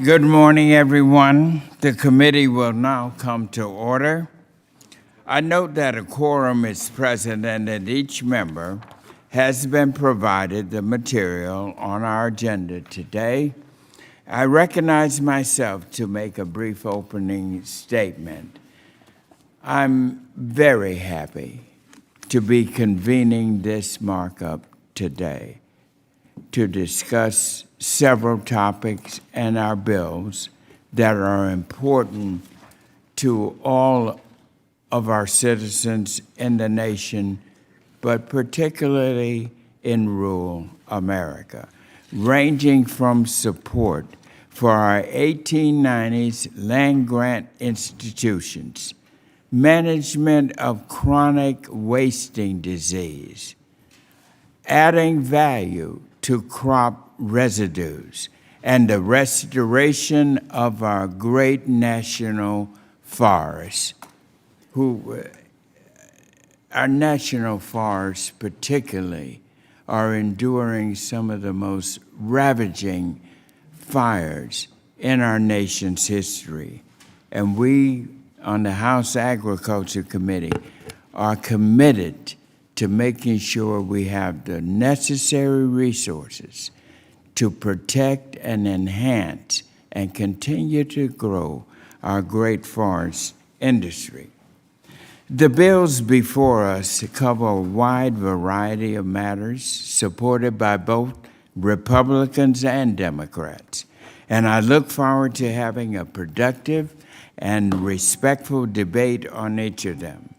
Good morning, everyone. The committee will now come to order. I note that a quorum is present and that each member has been provided the material on our agenda today. I recognize myself to make a brief opening statement. I'm very happy to be convening this markup today to discuss several topics and our bills that are important to all of our citizens in the nation, but particularly in rural America, ranging from support for our 1890s land grant institutions, management of chronic wasting disease, adding value to crop residues, and the restoration of our great national forests. Our national forests particularly are enduring some of the most ravaging fires in our nation's history. And we on the House Agriculture Committee are committed to making sure we have the necessary resources to protect and enhance and continue to grow our great forest industry. The bills before us cover a wide variety of matters supported by both Republicans and Democrats, and I look forward to having a productive and respectful debate on each of them.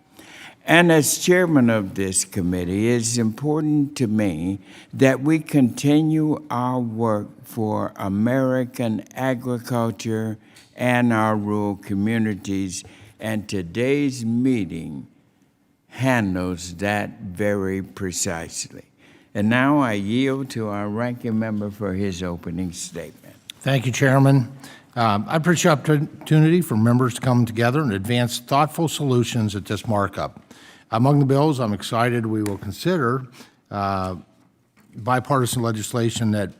And as chairman of this committee, it's important to me that we continue our work for American agriculture and our rural communities, and today's meeting handles that very precisely. And now I yield to our ranking member for his opening statement. Thank you, Chairman. I appreciate the opportunity for members to come together and advance thoughtful solutions at this markup. Among the bills, I'm excited we will consider bipartisan legislation that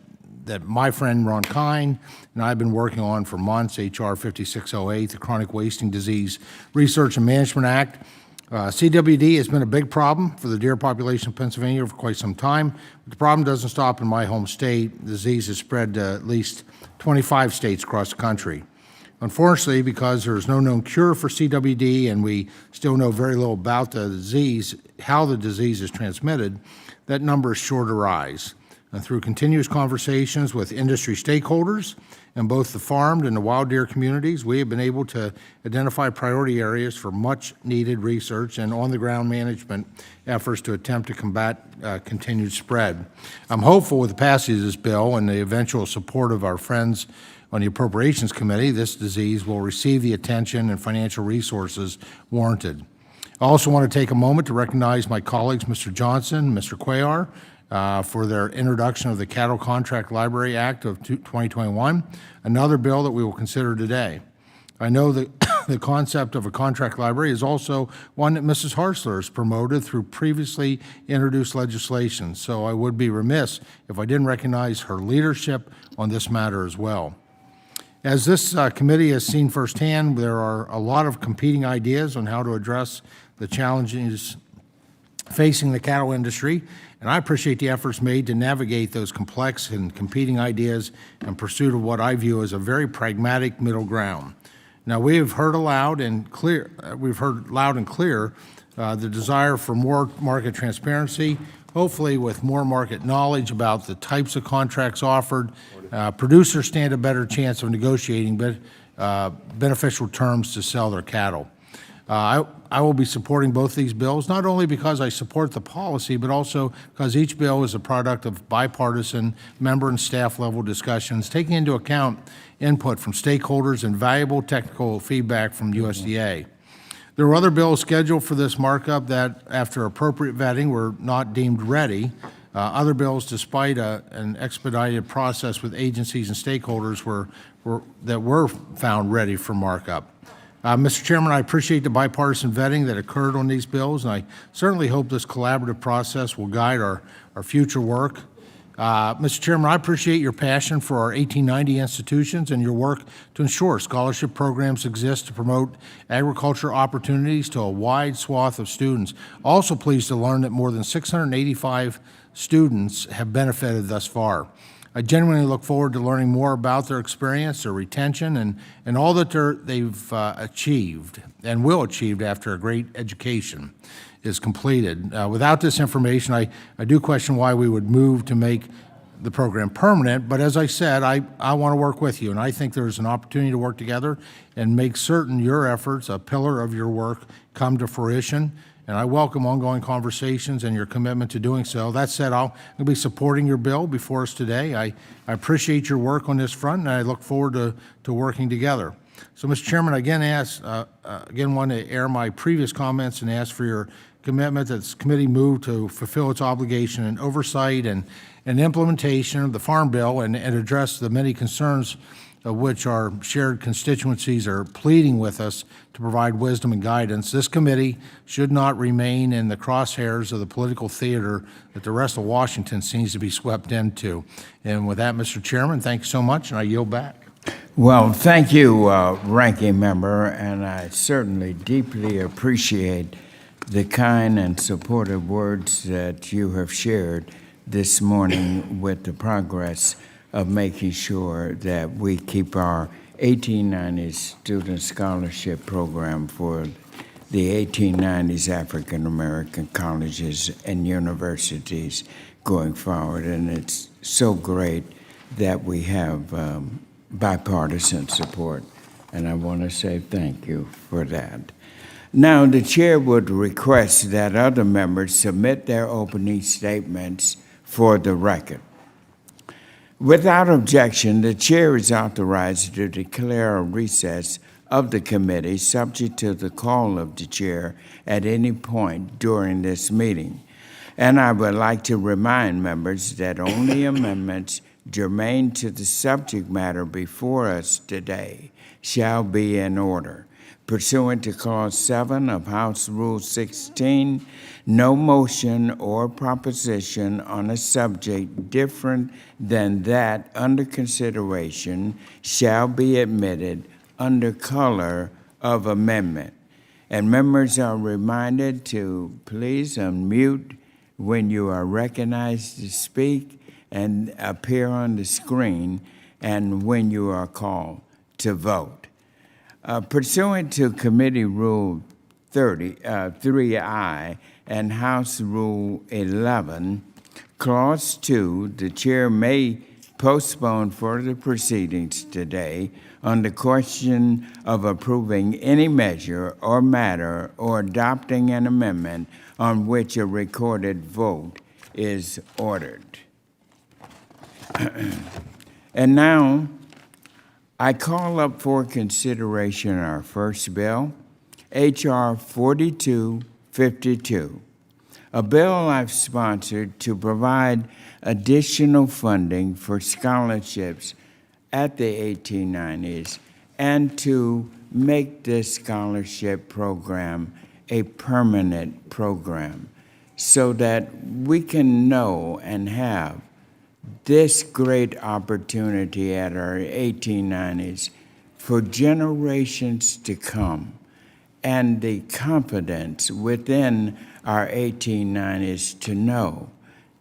my friend Ron Kine and I have been working on for months, H.R. 5608, the Chronic Wasting Disease Research and Management Act. CWD has been a big problem for the deer population of Pennsylvania for quite some time. But the problem doesn't stop in my home state. The disease has spread to at least 25 states across the country. Unfortunately, because there is no known cure for CWD and we still know very little about the disease, how the disease is transmitted, that number is sure to rise. And through continuous conversations with industry stakeholders in both the farmed and the wild deer communities, we have been able to identify priority areas for much needed research and on-the-ground management efforts to attempt to combat continued spread. I'm hopeful with the passage of this bill and the eventual support of our friends on the Appropriations Committee, this disease will receive the attention and financial resources warranted. I also want to take a moment to recognize my colleagues, Mr. Johnson and Mr. Cuellar, for their introduction of the Cattle Contract Library Act of 2021, another bill that we will consider today. I know that the concept of a contract library is also one that Mrs. Hartzler has promoted through previously introduced legislation, so I would be remiss if I didn't recognize her leadership on this matter as well. As this committee has seen firsthand, there are a lot of competing ideas on how to address the challenges facing the cattle industry, and I appreciate the efforts made to navigate those complex and competing ideas in pursuit of what I view as a very pragmatic middle ground. Now, we have heard loud and clear the desire for more market transparency, hopefully with more market knowledge about the types of contracts offered. Producers stand a better chance of negotiating beneficial terms to sell their cattle. I will be supporting both these bills, not only because I support the policy, but also because each bill is a product of bipartisan member and staff level discussions, taking into account input from stakeholders and valuable technical feedback from USDA. There were other bills scheduled for this markup that, after appropriate vetting, were not deemed ready. Other bills, despite an expedited process with agencies and stakeholders, were found ready for markup. Mr. Chairman, I appreciate the bipartisan vetting that occurred on these bills, and I certainly hope this collaborative process will guide our future work. Mr. Chairman, I appreciate your passion for our 1890 institutions and your work to ensure scholarship programs exist to promote agriculture opportunities to a wide swath of students. Also pleased to learn that more than 685 students have benefited thus far. I genuinely look forward to learning more about their experience, their retention, and all that they've achieved and will achieve after a great education is completed. Without this information, I do question why we would move to make the program permanent, but as I said, I want to work with you, and I think there's an opportunity to work together and make certain your efforts, a pillar of your work, come to fruition. And I welcome ongoing conversations and your commitment to doing so. That said, I'll be supporting your bill before us today. I appreciate your work on this front, and I look forward to working together. So, Mr. Chairman, I again want to air my previous comments and ask for your commitment that this committee move to fulfill its obligation in oversight and implementation of the Farm Bill and address the many concerns of which our shared constituencies are pleading with us to provide wisdom and guidance. This committee should not remain in the crosshairs of the political theater that the rest of Washington seems to be swept into. And with that, Mr. Chairman, thank you so much, and I yield back. Well, thank you, Ranking Member, and I certainly deeply appreciate the kind and supportive words that you have shared this morning with the progress of making sure that we keep our 1890s Student Scholarship Program for the 1890s African American colleges and universities going forward. And it's so great that we have bipartisan support, and I want to say thank you for that. Now, the chair would request that other members submit their opening statements for the record. Without objection, the chair is authorized to declare a recess of the committee subject to the call of the chair at any point during this meeting. And I would like to remind members that only amendments germane to the subject matter before us today shall be in order. Pursuant to Clause 7 of House Rule 16, no motion or proposition on a subject different than that under consideration shall be admitted under color of amendment. And members are reminded to please unmute when you are recognized to speak and appear on the screen, and when you are called to vote. Pursuant to Committee Rule 3I and House Rule 11, Clause 2, the chair may postpone further proceedings today on the question of approving any measure or matter or adopting an amendment on which a recorded vote is ordered. And now, I call up for consideration our first bill, H.R. 4252, a bill I've sponsored to provide additional funding for scholarships at the 1890s and to make this scholarship program a permanent program so that we can know and have this great opportunity at our 1890s for generations to come, and the confidence within our 1890s to know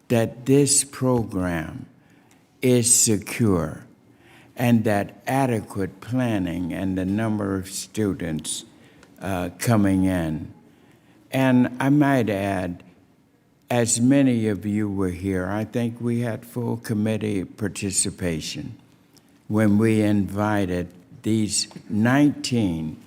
that this program is secure and that adequate planning and the number of students coming in. And I might add, as many of you were here, I think we had full committee participation when we invited these 19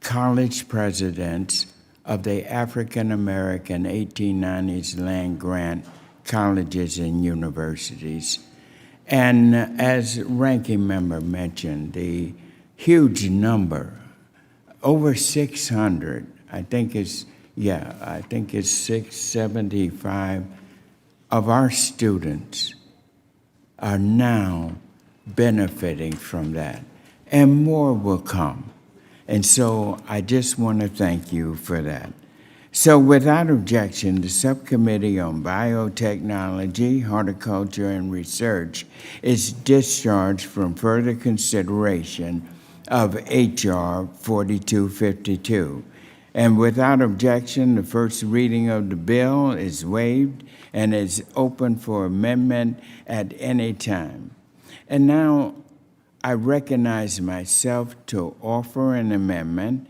college presidents of the African American 1890s land grant colleges and universities. And as Ranking Member mentioned, the huge number, over 600, I think it's 675 of our students are now benefiting from that, and more will come. And so I just want to thank you for that. So without objection, the Subcommittee on Biotechnology, Horticulture, and Research is discharged from further consideration of H.R. 4252. And without objection, the first reading of the bill is waived and is open for amendment at any time. And now I recognize myself to offer an amendment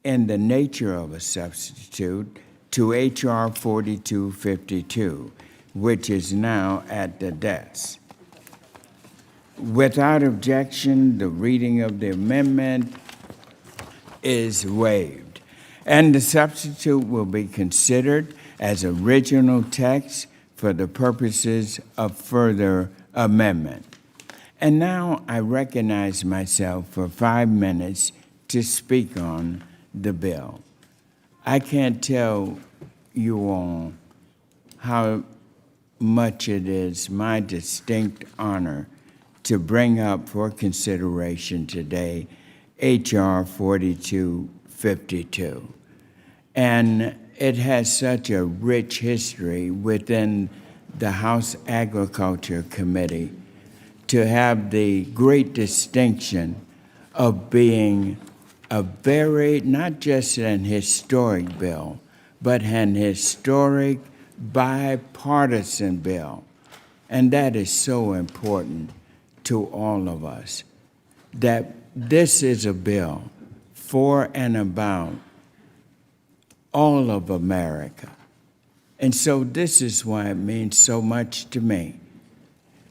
in the nature of a substitute to H.R. 4252, which is now at the desk. Without objection, the reading of the amendment is waived, and the substitute will be considered as original text for the purposes of further amendment. And now I recognize myself for 5 minutes to speak on the bill. I can't tell you all how much it is my distinct honor to bring up for consideration today H.R. 4252. And it has such a rich history within the House Agriculture Committee to have the great distinction of being a very, not just an historic bill, but an historic bipartisan bill. And that is so important to all of us, that this is a bill for and about all of America. And so this is why it means so much to me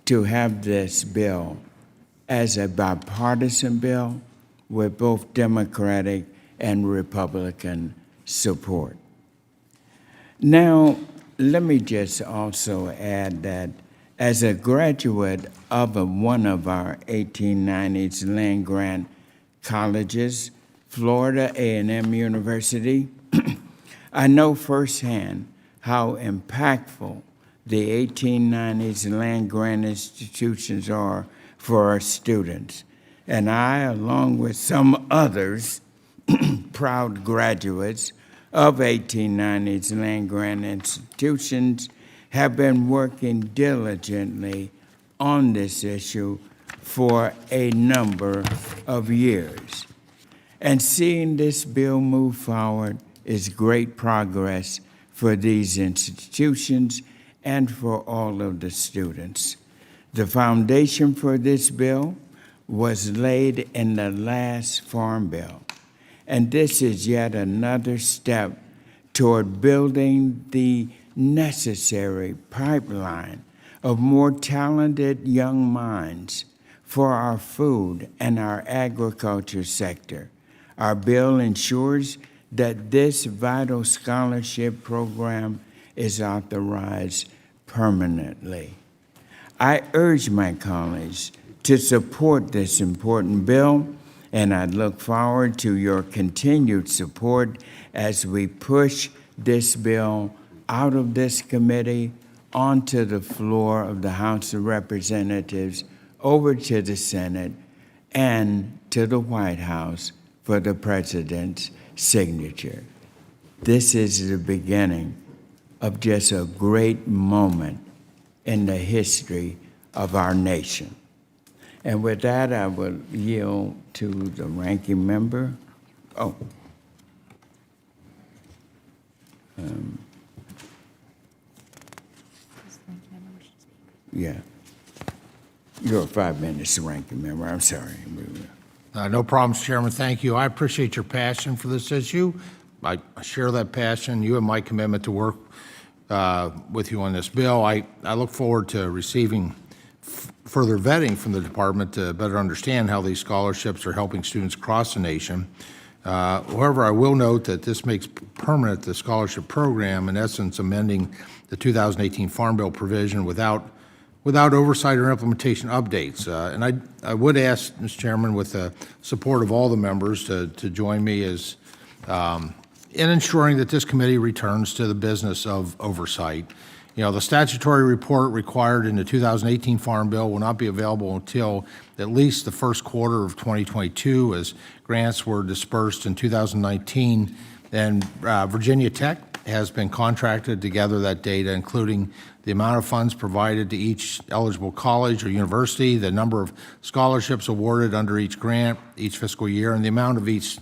to have this bill as a bipartisan bill with both Democratic and Republican support. Now, let me just also add that as a graduate of one of our 1890s land-grant colleges, Florida A&M University, I know firsthand how impactful the 1890s land-grant institutions are for our students. And I, along with some others, proud graduates of 1890s land-grant institutions, have been working diligently on this issue for a number of years. And seeing this bill move forward is great progress for these institutions and for all of the students. The foundation for this bill was laid in the last Farm Bill, and this is yet another step toward building the necessary pipeline of more talented young minds for our food and our agriculture sector. Our bill ensures that this vital scholarship program is authorized permanently. I urge my colleagues to support this important bill, and I look forward to your continued support as we push this bill out of this committee onto the floor of the House of Representatives, over to the Senate, and to the White House for the President's signature. This is the beginning of just a great moment in the history of our nation. And with that, I will yield to the ranking member. Oh. Yeah. You're 5 minutes, ranking member. I'm sorry. No problems, Chairman. Thank you. I appreciate your passion for this issue. I share that passion. You and my commitment to work with you on this bill. I look forward to receiving further vetting from the department to better understand how these scholarships are helping students across the nation. However, I will note that this makes permanent the scholarship program, in essence amending the 2018 Farm Bill provision without oversight or implementation updates. And I would ask, Mr. Chairman, with the support of all the members to join me as in ensuring that this committee returns to the business of oversight. You know, the statutory report required in the 2018 Farm Bill will not be available until at least the first quarter of 2022, as grants were dispersed in 2019. And Virginia Tech has been contracted to gather that data, including the amount of funds provided to each eligible college or university, the number of scholarships awarded under each grant each fiscal year, and the amount of each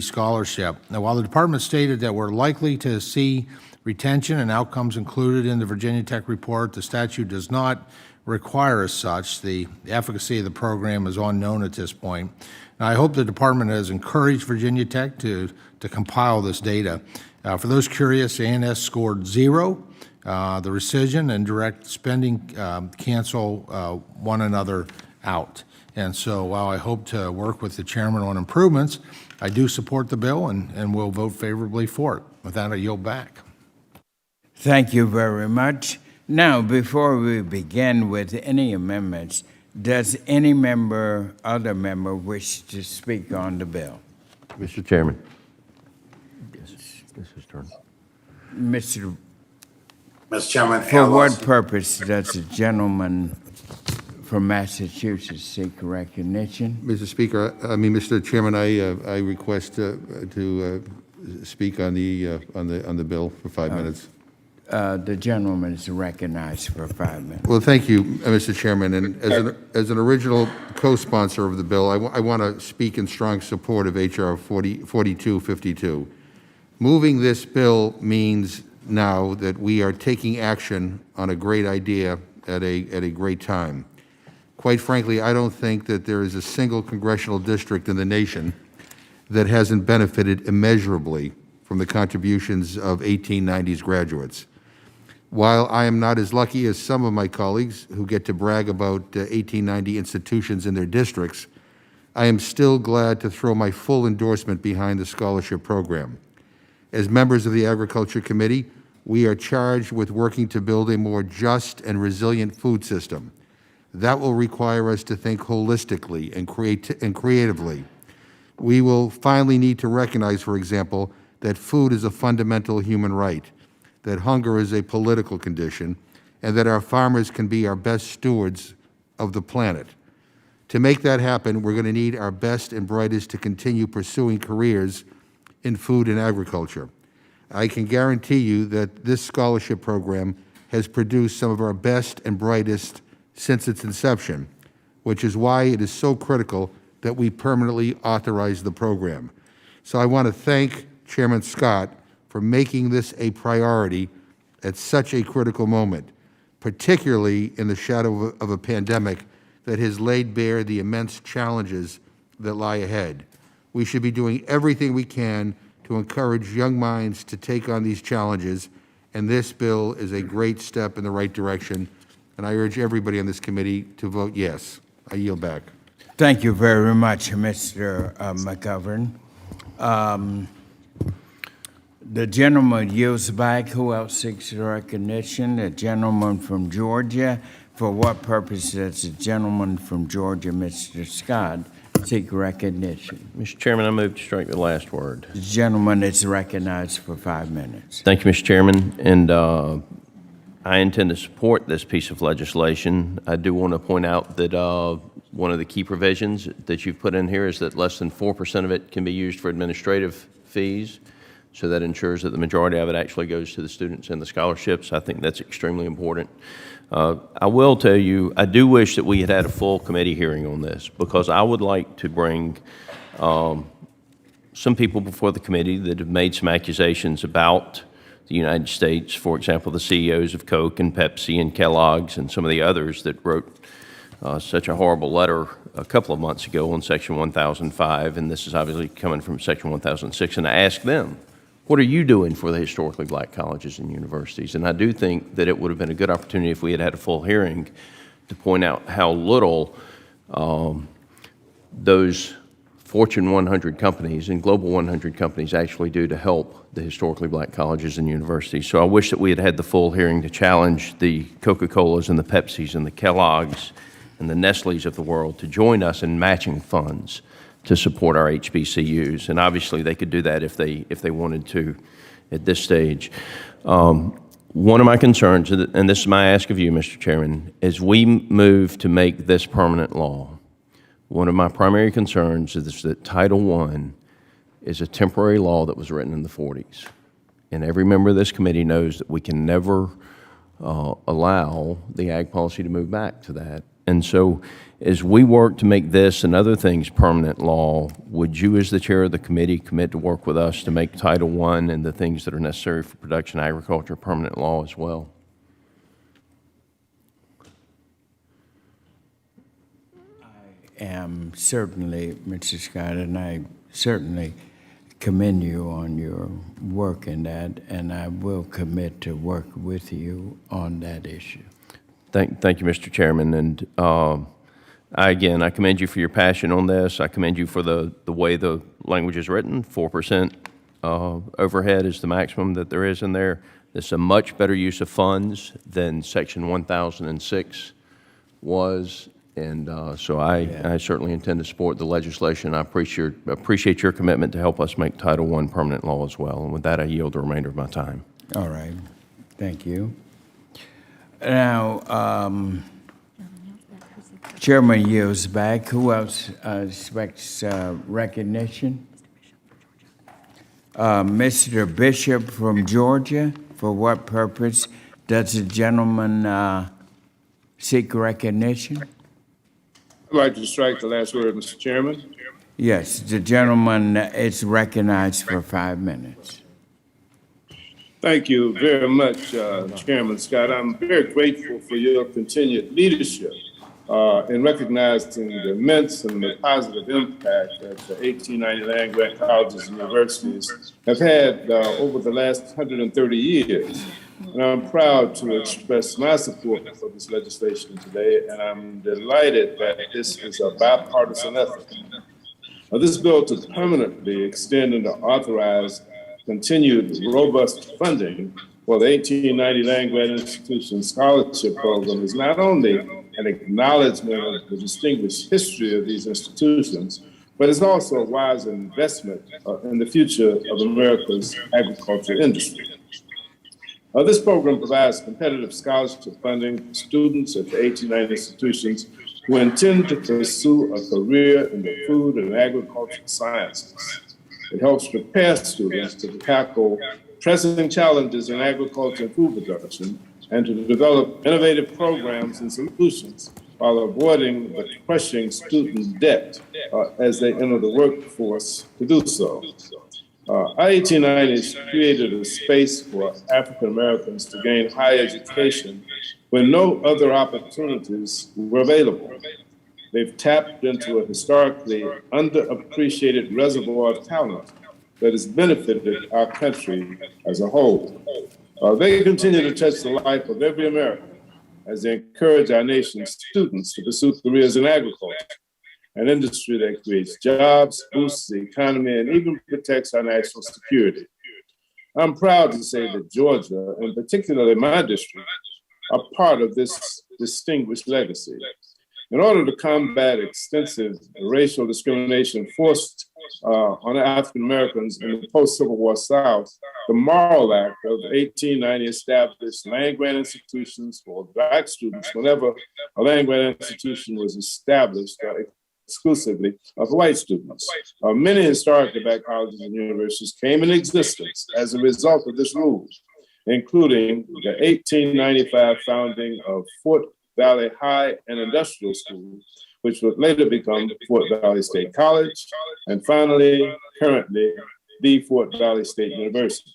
scholarship. Now, while the department stated that we're likely to see retention and outcomes included in the Virginia Tech report, the statute does not require as such. The efficacy of the program is unknown at this point. Now, I hope the department has encouraged Virginia Tech to compile this data. For those curious, ANS scored 0. The rescission and direct spending cancel one another out. And so while I hope to work with the chairman on improvements, I do support the bill and will vote favorably for it. With that, I yield back. Thank you very much. Now, before we begin with any amendments, does any other member wish to speak on the bill? Mr. Chairman. This is turn. Mr. Chairman, For what purpose does the gentleman from Massachusetts seek recognition? Mr. Chairman, I request to speak on the bill for 5 minutes. The gentleman is recognized for 5 minutes. Well, thank you, Mr. Chairman. And as an original co-sponsor of the bill, I want to speak in strong support of H.R. 4252. Moving this bill means now that we are taking action on a great idea at a great time. Quite frankly, I don't think that there is a single congressional district in the nation that hasn't benefited immeasurably from the contributions of 1890s graduates. While I am not as lucky as some of my colleagues who get to brag about 1890 institutions in their districts, I am still glad to throw my full endorsement behind the scholarship program. As members of the Agriculture Committee, we are charged with working to build a more just and resilient food system. That will require us to think holistically and creatively. We will finally need to recognize, for example, that food is a fundamental human right, that hunger is a political condition, and that our farmers can be our best stewards of the planet. To make that happen, we're going to need our best and brightest to continue pursuing careers in food and agriculture. I can guarantee you that this scholarship program has produced some of our best and brightest since its inception, which is why it is so critical that we permanently authorize the program. So I want to thank Chairman Scott for making this a priority at such a critical moment, particularly in the shadow of a pandemic that has laid bare the immense challenges that lie ahead. We should be doing everything we can to encourage young minds to take on these challenges, and this bill is a great step in the right direction, and I urge everybody on this committee to vote yes. I yield back. Thank you very much, Mr. McGovern. The gentleman yields back. Who else seeks recognition? The gentleman from Georgia. For what purpose does the gentleman from Georgia, Mr. Scott, seek recognition? Mr. Chairman, I move to strike the last word. The gentleman is recognized for 5 minutes. Thank you, Mr. Chairman, and I intend to support this piece of legislation. I do want to point out that one of the key provisions that you've put in here is that less than 4% of it can be used for administrative fees. So that ensures that the majority of it actually goes to the students and the scholarships. I think that's extremely important. I will tell you, I do wish that we had had a full committee hearing on this, because I would like to bring some people before the committee that have made some accusations about the United States. For example, the CEOs of Coke and Pepsi and Kellogg's and some of the others that wrote such a horrible letter a couple of months ago on Section 1005, and this is obviously coming from Section 1006, and I asked them, what are you doing for the historically black colleges and universities? And I do think that it would have been a good opportunity if we had had a full hearing to point out how little those Fortune 100 companies and Global 100 companies actually do to help the historically black colleges and universities. So I wish that we had had the full hearing to challenge the Coca-Colas and the Pepsis and the Kellogg's and the Nestle's of the world to join us in matching funds to support our HBCUs, and obviously they could do that if they wanted to at this stage. One of my concerns, and this is my ask of you, Mr. Chairman, as we move to make this permanent law, one of my primary concerns is that Title I is a temporary law that was written in the 40s. and every member of this committee knows that we can never allow the ag policy to move back to that. And so as we work to make this and other things permanent law, would you, as the chair of the committee, commit to work with us to make Title I and the things that are necessary for production agriculture permanent law as well? Am certainly, Mr. Scott, and I certainly commend you on your work in that, and I will commit to work with you on that issue. Thank you, Mr. Chairman. And again, I commend you for your passion on this. I commend you for the way the language is written. 4% overhead is the maximum that there is in there. This is a much better use of funds than Section 1006 was. And so I certainly intend to support the legislation. I appreciate your commitment to help us make Title I permanent law as well. And with that, I yield the remainder of my time. All right. Thank you. Now, Chairman yields back. Who else expects recognition? Mr. Bishop from Georgia. For what purpose does the gentleman seek recognition? I'd like to strike the last word, Mr. Chairman. Yes, the gentleman is recognized for 5 minutes. Thank you very much, Chairman Scott. I'm very grateful for your continued leadership in recognizing the immense and the positive impact that the 1890 land-grant colleges and universities have had over the last 130 years. And I'm proud to express my support for this legislation today, and I'm delighted that this is a bipartisan effort. This bill to permanently extend and to authorize continued robust funding for the 1890 land-grant institution scholarship program is not only an acknowledgement of the distinguished history of these institutions, but it's also a wise investment in the future of America's agriculture industry. This program provides competitive scholarship funding for students at the 1890 institutions who intend to pursue a career in the food and agricultural sciences. It helps prepare students to tackle pressing challenges in agriculture and food production and to develop innovative programs and solutions while avoiding the crushing student debt as they enter the workforce to do so. I-1890 has created a space for African Americans to gain higher education when no other opportunities were available. They've tapped into a historically underappreciated reservoir of talent that has benefited our country as a whole. They continue to touch the life of every American as they encourage our nation's students to pursue careers in agriculture, an industry that creates jobs, boosts the economy, and even protects our national security. I'm proud to say that Georgia, and particularly my district, are part of this distinguished legacy. In order to combat extensive racial discrimination forced on African Americans in the post-Civil War South, the Morrill Act of 1890 established land-grant institutions for Black students whenever a land-grant institution was established exclusively for white students. Many historically Black colleges and universities came into existence as a result of this rule, including the 1895 founding of Fort Valley High and Industrial School, which would later become Fort Valley State College, and finally, currently, the Fort Valley State University.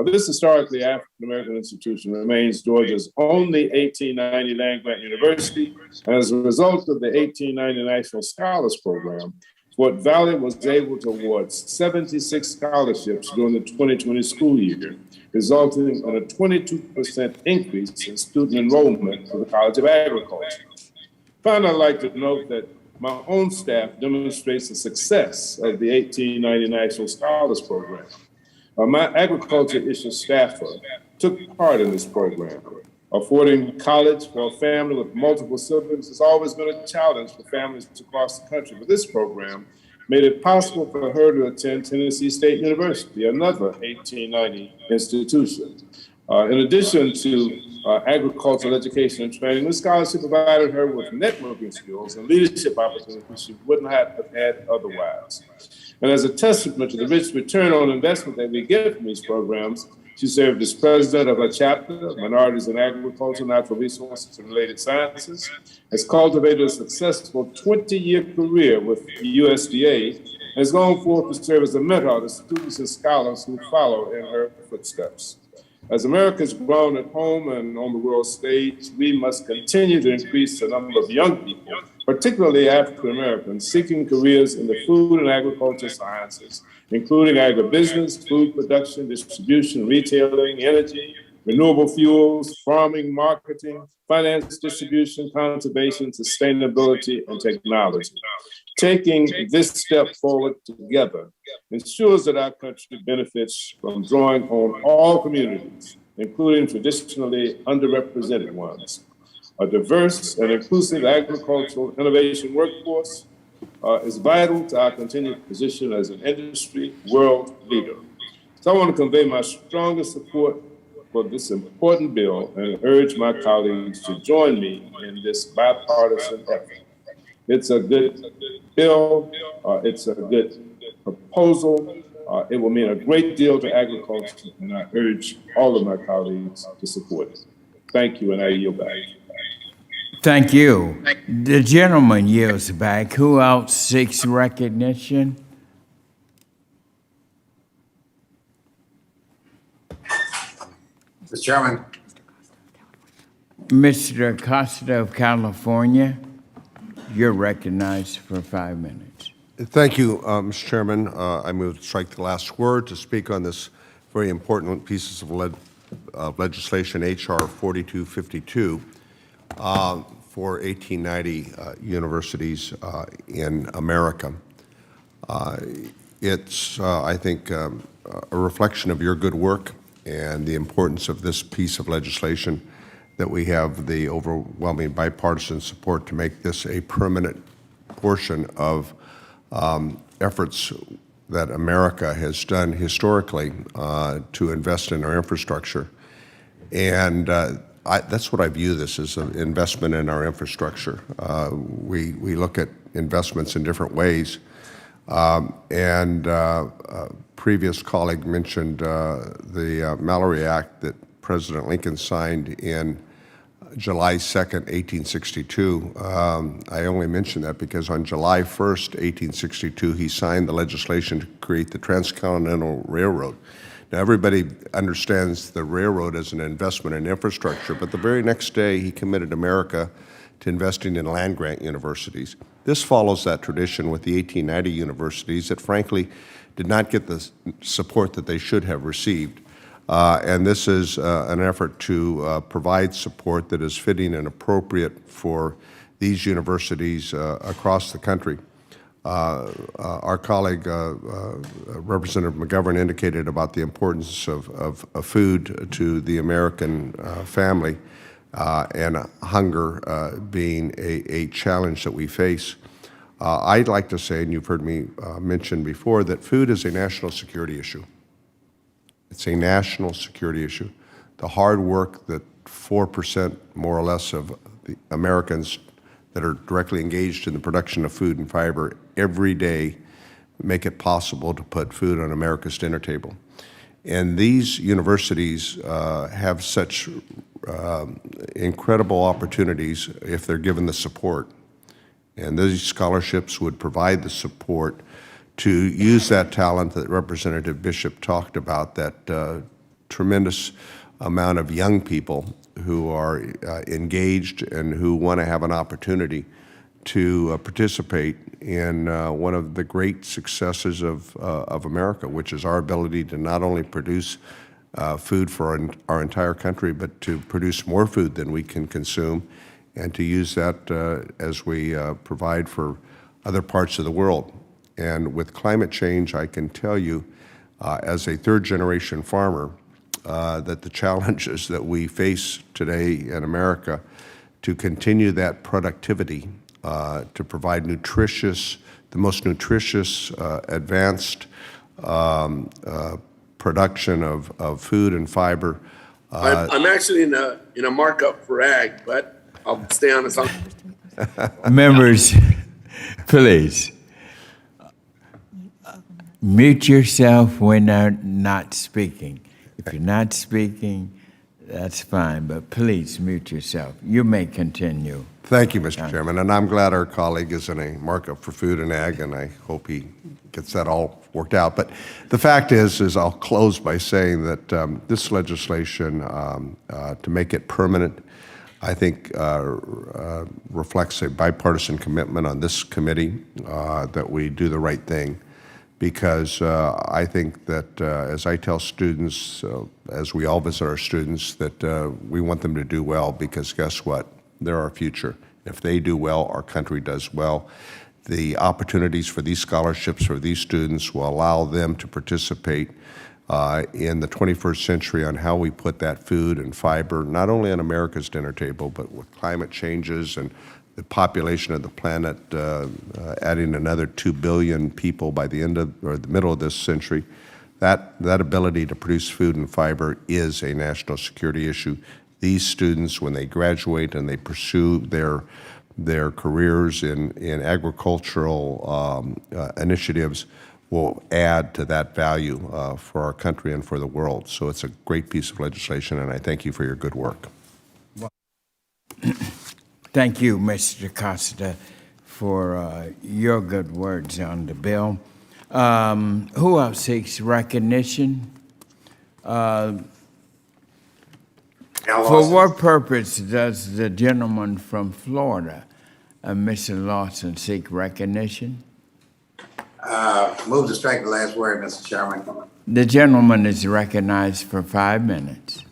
This historically African-American institution remains Georgia's only 1890 land-grant university, and as a result of the 1890 National Scholars Program, Fort Valley was able to award 76 scholarships during the 2020 school year, resulting in a 22% increase in student enrollment for the College of Agriculture. Finally, I'd like to note that my own staff demonstrates the success of the 1890 National Scholars Program. My agriculture issue staffer took part in this program. Affording college for a family with multiple siblings has always been a challenge for families across the country, but this program made it possible for her to attend Tennessee State University, another 1890 institution. In addition to agricultural education and training. This scholarship provided her with networking skills and leadership opportunities she wouldn't have had otherwise. And as a testament to the rich return on investment that we get from these programs, she served as president of a chapter of Minorities in Agriculture, Natural Resources, and Related Sciences, has cultivated a successful 20-year career with the USDA, and has gone forth to serve as a mentor to students and scholars who follow in her footsteps. As America has grown at home and on the world stage, we must continue to increase the number of young people, particularly African Americans, seeking careers in the food and agriculture sciences, including agribusiness, food production, distribution, retailing, energy, renewable fuels, farming, marketing, finance, distribution, conservation, sustainability, and technology. Taking this step forward together ensures that our country benefits from drawing on all communities, including traditionally underrepresented ones. A diverse and inclusive agricultural innovation workforce is vital to our continued position as an industry world leader. So I want to convey my strongest support for this important bill and urge my colleagues to join me in this bipartisan effort. It's a good bill. It's a good proposal. It will mean a great deal to agriculture, and I urge all of my colleagues to support it. Thank you, and I yield back. Thank you. The gentleman yields back. Who else seeks recognition? Mr. Chairman, Mr. Acosta of California, you're recognized for 5 minutes. Thank you, Mr. Chairman. I move to strike the last word to speak on this very important pieces of legislation, H.R. 4252, for 1890 universities in America. It's, I think, a reflection of your good work and the importance of this piece of legislation that we have the overwhelming bipartisan support to make this a permanent portion of efforts that America has done historically to invest in our infrastructure. And that's what I view this as, an investment in our infrastructure. We look at investments in different ways. Previous colleague mentioned the Mallory Act that President Lincoln signed in July 2nd, 1862. I only mention that because on July 1st, 1862, he signed the legislation to create the Transcontinental Railroad. Now, everybody understands the railroad as an investment in infrastructure, but the very next day, he committed America to investing in land-grant universities. This follows that tradition with the 1890 universities that, frankly, did not get the support that they should have received. And this is an effort to provide support that is fitting and appropriate for these universities across the country. Our colleague, Representative McGovern, indicated about the importance of food to the American family and hunger being a challenge that we face. I'd like to say, and you've heard me mention before, that food is a national security issue. It's a national security issue. The hard work that 4% more or less of the Americans that are directly engaged in the production of food and fiber every day make it possible to put food on America's dinner table. And these universities have such incredible opportunities if they're given the support. And these scholarships would provide the support to use that talent that Representative Bishop talked about, that tremendous amount of young people who are engaged and who want to have an opportunity to participate in one of the great successes of America, which is our ability to not only produce food for our entire country, but to produce more food than we can consume, and to use that as we provide for other parts of the world. And with climate change, I can tell you, as a third-generation farmer, that the challenges that we face today in America to continue that productivity, to provide the most nutritious, advanced production of food and fiber I'm actually in a markup for ag, but I'll stay on this. Members, please mute yourself when they're not speaking. If you're not speaking, that's fine, but please mute yourself. You may continue. Thank you, Mr. Chairman, and I'm glad our colleague is in a markup for food and ag, and I hope he gets that all worked out. But the fact is I'll close by saying that this legislation, to make it permanent, I think reflects a bipartisan commitment on this committee that we do the right thing. Because I think that as I tell students, as we all visit our students, that we want them to do well, because guess what? They're our future. If they do well, our country does well. The opportunities for these scholarships for these students will allow them to participate in the 21st century on how we put that food and fiber, not only on America's dinner table, but with climate changes and the population of the planet adding another 2 billion people by the end of, or the middle of this century. That ability to produce food and fiber is a national security issue. These students, when they graduate and they pursue their careers in agricultural initiatives, will add to that value for our country and for the world. So it's a great piece of legislation, and I thank you for your good work. Thank you, Mr. Costa, for your good words on the bill. Who else seeks recognition? For what purpose does the gentleman from Florida, Mr. Lawson, seek recognition? Move to strike the last word, Mr. Chairman. The gentleman is recognized for 5 minutes.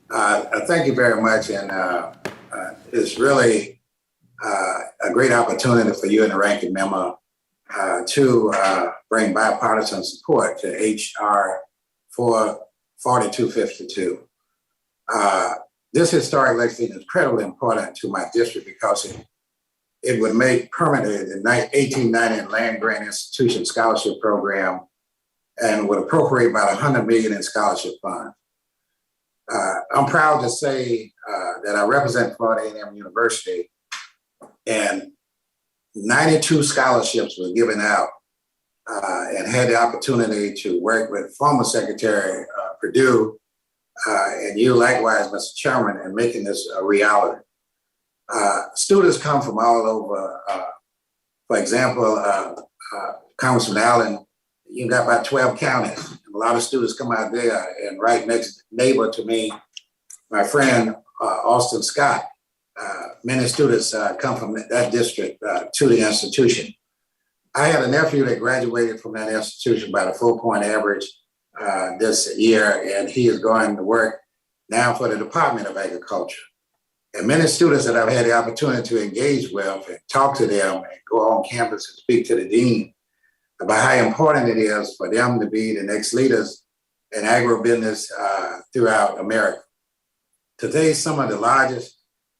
Thank you very much, and it's really a great opportunity for you and the ranking member to bring bipartisan support to H.R. 4252. This historic legislation is incredibly important to my district because it would make permanent the 1890 Land Grant Institution Scholarship Program and would appropriate about $100 million in scholarship funds. I'm proud to say that I represent Florida A&M University, and 92 scholarships were given out and had the opportunity to work with former Secretary Perdue and you likewise, Mr. Chairman, in making this a reality. Students come from all over. For example, Congressman Allen, you got about 12 counties. A lot of students come out there, and right next neighbor to me, my friend Austin Scott, many students come from that district to the institution. I had a nephew that graduated from that institution by the 4-point average this year, and he is going to work now for the Department of Agriculture. And many students that I've had the opportunity to engage with and talk to them and go on campus and speak to the dean about how important it is for them to be the next leaders in agribusiness throughout America. Today, some of the largest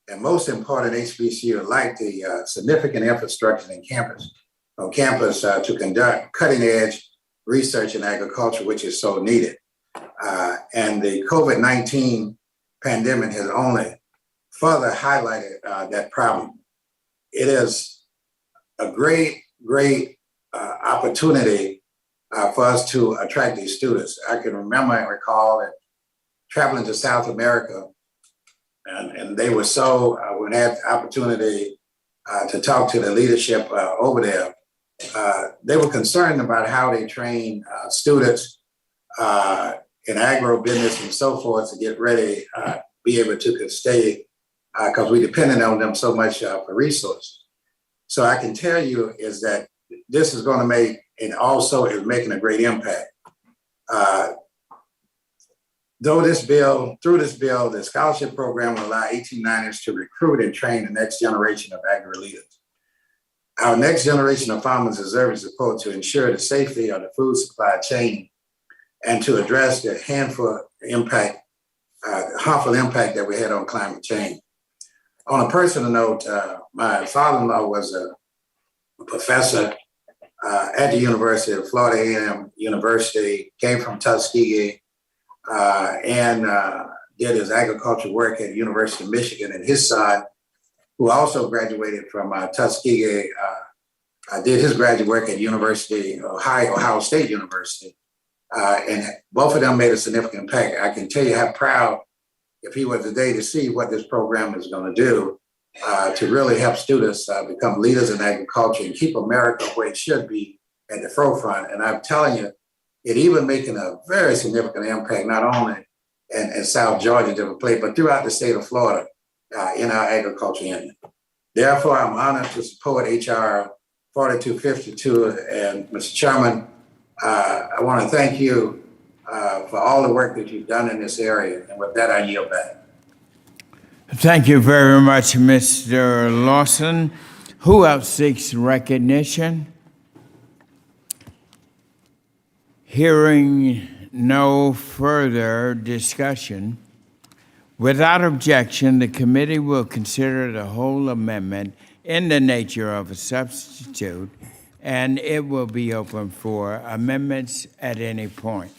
and most important HBCUs like the significant infrastructure on campus to conduct cutting-edge research in agriculture, which is so needed. And the COVID-19 pandemic has only further highlighted that problem. It is a great opportunity for us to attract these students. I can remember and recall that traveling to South America, and they were so, when I had the opportunity to talk to the leadership over there, they were concerned about how they train students in agribusiness and so forth to get ready, be able to stay, because we depended on them so much for resources. So I can tell you is that this is going to make, and also is making a great impact. Through this bill, the scholarship program will allow 1890s to recruit and train the next generation of agri-leaders. Our next generation of farmers deserve support to ensure the safety of the food supply chain and to address the harmful impact that we had on climate change. On a personal note, my father-in-law was a professor at the University of Florida A&M University, came from Tuskegee, and did his agriculture work at the University of Michigan, and his son, who also graduated from Tuskegee, did his graduate work at Ohio State University. And both of them made a significant impact. I can tell you how proud, if he were today, to see what this program is going to do to really help students become leaders in agriculture and keep America where it should be at the forefront. And I'm telling you, it even making a very significant impact, not only in South Georgia, different place, but throughout the state of Florida in our agriculture union. Therefore, I'm honored to support H.R. 4252. And Mr. Chairman, I want to thank you for all the work that you've done in this area. And with that, I yield back. Thank you very much, Mr. Lawson. Who else seeks recognition? Hearing no further discussion, without objection, the committee will consider the whole amendment in the nature of a substitute, and it will be open for amendments at any point.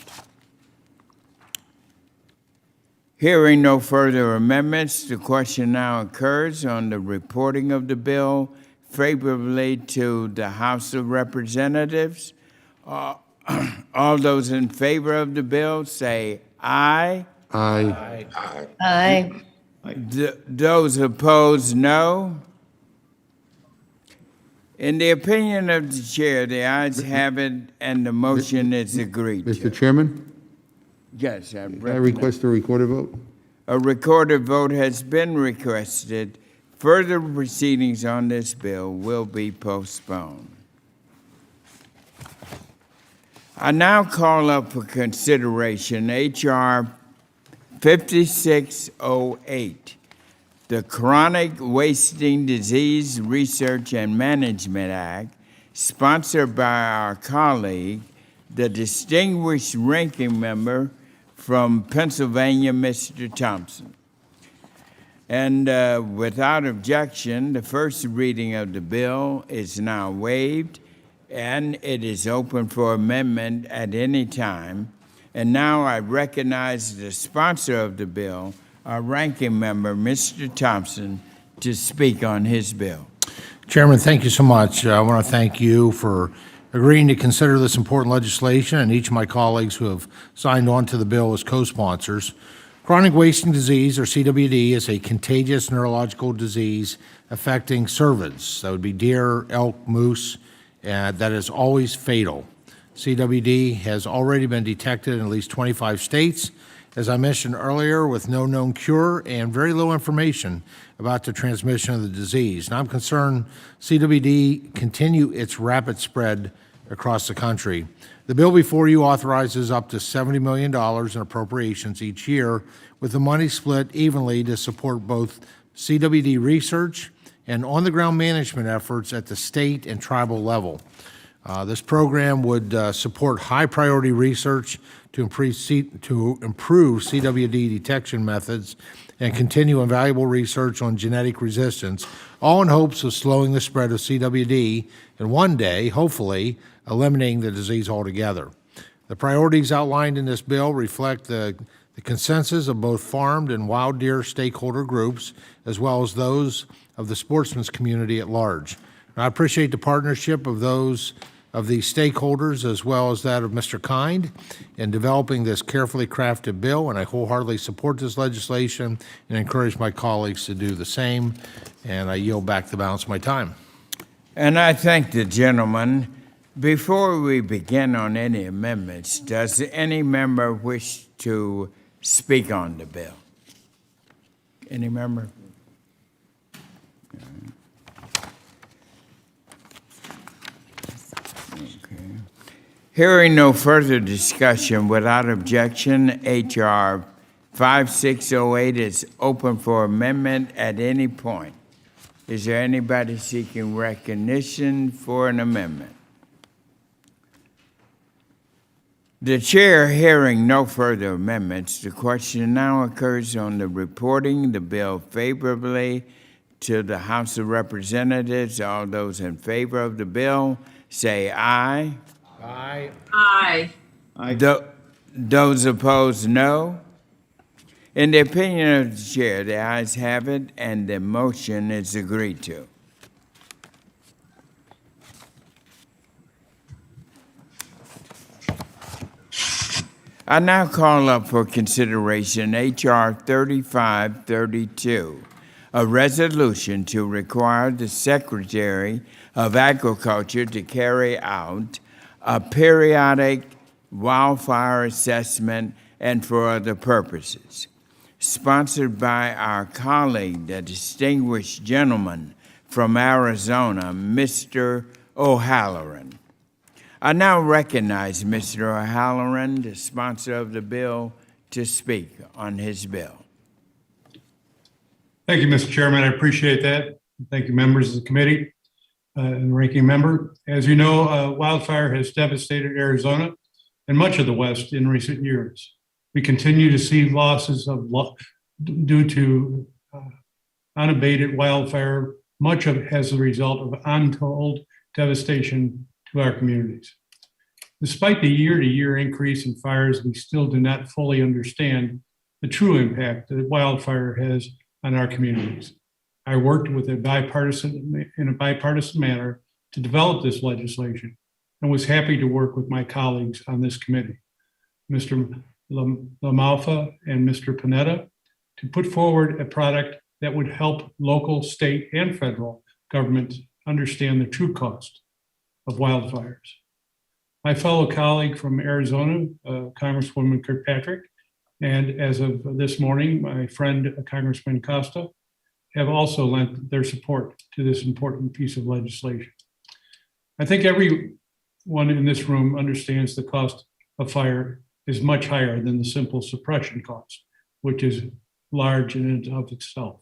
Hearing no further amendments, the question now occurs on the reporting of the bill favorably to the House of Representatives. All those in favor of the bill say aye. Aye. Aye. Those opposed, no. In the opinion of the chair, the ayes have it, and the motion is agreed to. Mr. Chairman, Yes, I I recognize. request a recorded vote. A recorded vote has been requested. Further proceedings on this bill will be postponed. I now call up for consideration H.R. 5608, the Chronic Wasting Disease Research and Management Act, sponsored by our colleague, the distinguished ranking member from Pennsylvania, Mr. Thompson. And without objection, the first reading of the bill is now waived, and it is open for amendment at any time. And now I recognize the sponsor of the bill, our ranking member, Mr. Thompson, to speak on his bill. Chairman, thank you so much. I want to thank you for agreeing to consider this important legislation, and each of my colleagues who have signed on to the bill as co-sponsors. Chronic wasting disease, or CWD, is a contagious neurological disease affecting cervids. That would be deer, elk, moose, that is always fatal. CWD has already been detected in at least 25 states, as I mentioned earlier, with no known cure and very little information about the transmission of the disease. Now, I'm concerned CWD continue its rapid spread across the country. The bill before you authorizes up to $70 million in appropriations each year, with the money split evenly to support both CWD research and on-the-ground management efforts at the state and tribal level. This program would support high-priority research to improve CWD detection methods and continue invaluable research on genetic resistance, all in hopes of slowing the spread of CWD and one day, hopefully, eliminating the disease altogether. The priorities outlined in this bill reflect the consensus of both farmed and wild deer stakeholder groups, as well as those of the sportsman's community at large. And I appreciate the partnership of these stakeholders, as well as that of Mr. Kind, in developing this carefully crafted bill, and I wholeheartedly support this legislation and encourage my colleagues to do the same, and I yield back the balance of my time. And I thank the gentleman. Before we begin on any amendments, does any member wish to speak on the bill? Any member? Hearing no further discussion, without objection, H.R. 5608 is open for amendment at any point. Is there anybody seeking recognition for an amendment? The chair, hearing no further amendments, the question now occurs on the reporting the bill favorably to the House of Representatives. All those in favor of the bill say aye. Aye. Aye. Those opposed, no. In the opinion of the chair, the ayes have it, and the motion is agreed to. I now call up for consideration H.R. 3532, a resolution to require the Secretary of Agriculture to carry out a periodic wildfire assessment and for other purposes. Sponsored by our colleague, the distinguished gentleman from Arizona, Mr. O'Halloran. I now recognize Mr. O'Halloran, the sponsor of the bill, to speak on his bill. Thank you, Mr. Chairman. I appreciate that. Thank you, members of the committee and ranking member. As you know, wildfire has devastated Arizona and much of the West in recent years. We continue to see losses due to unabated wildfire, much of it as a result of untold devastation to our communities. Despite the year-to-year increase in fires, we still do not fully understand the true impact that wildfire has on our communities. I worked in a bipartisan manner to develop this legislation and was happy to work with my colleagues on this committee, Mr. LaMalfa and Mr. Panetta, to put forward a product that would help local, state, and federal governments understand the true cost of wildfires. My fellow colleague from Arizona, Congresswoman Kirkpatrick, and as of this morning, my friend Congressman Costa, have also lent their support to this important piece of legislation. I think everyone in this room understands the cost of fire is much higher than the simple suppression cost, which is large in and of itself.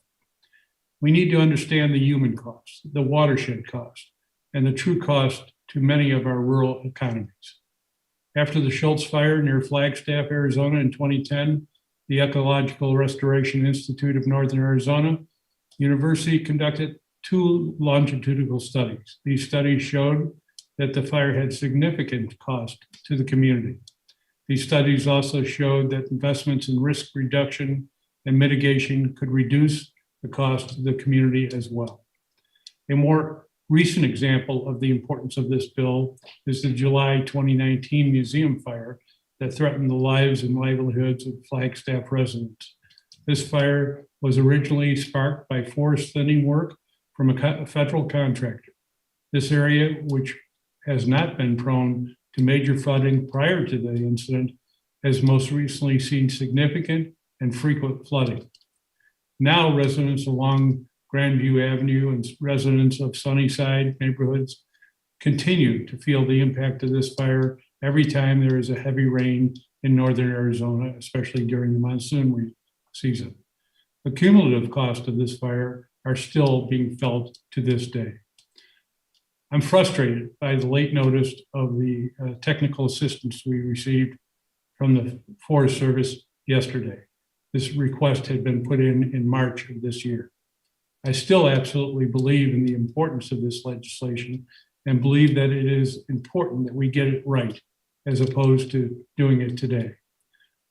We need to understand the human cost, the watershed cost, and the true cost to many of our rural economies. After the Schultz fire near Flagstaff, Arizona in 2010, the Ecological Restoration Institute of Northern Arizona University conducted 2 longitudinal studies. These studies showed that the fire had significant cost to the community. These studies also showed that investments in risk reduction and mitigation could reduce the cost to the community as well. A more recent example of the importance of this bill is the July 2019 museum fire that threatened the lives and livelihoods of Flagstaff residents. This fire was originally sparked by forest thinning work from a federal contractor. This area, which has not been prone to major flooding prior to the incident, has most recently seen significant and frequent flooding. Now, residents along Grandview Avenue and residents of Sunnyside neighborhoods continue to feel the impact of this fire every time there is a heavy rain in northern Arizona, especially during the monsoon season. The cumulative cost of this fire are still being felt to this day. I'm frustrated by the late notice of the technical assistance we received from the Forest Service yesterday. This request had been put in March of this year. I still absolutely believe in the importance of this legislation and believe that it is important that we get it right as opposed to doing it today.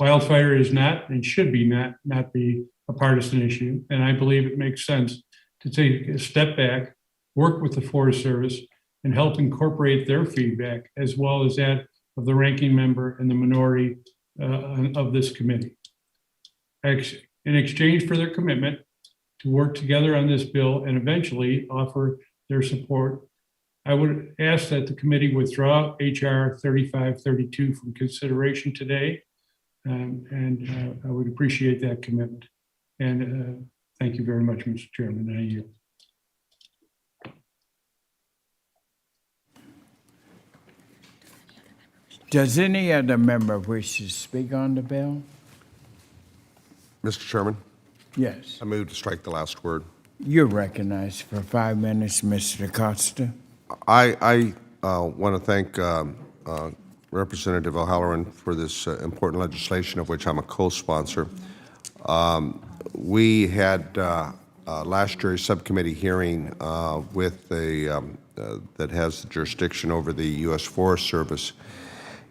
Wildfire is not and should be not be a partisan issue, and I believe it makes sense to take a step back, work with the Forest Service, and help incorporate their feedback as well as that of the ranking member and the minority of this committee. In exchange for their commitment to work together on this bill and eventually offer their support, I would ask that the committee withdraw H.R. 3532 from consideration today, and I would appreciate that commitment. And thank you very much, Mr. Chairman. I yield. Does any other member wish to speak on the bill? Mr. Chairman, Yes. I move to strike the last word. You're recognized for 5 minutes, Mr. Costa. I want to thank Representative O'Halloran for this important legislation of which I'm a co-sponsor. We had last year's subcommittee hearing with that has the jurisdiction over the U.S. Forest Service,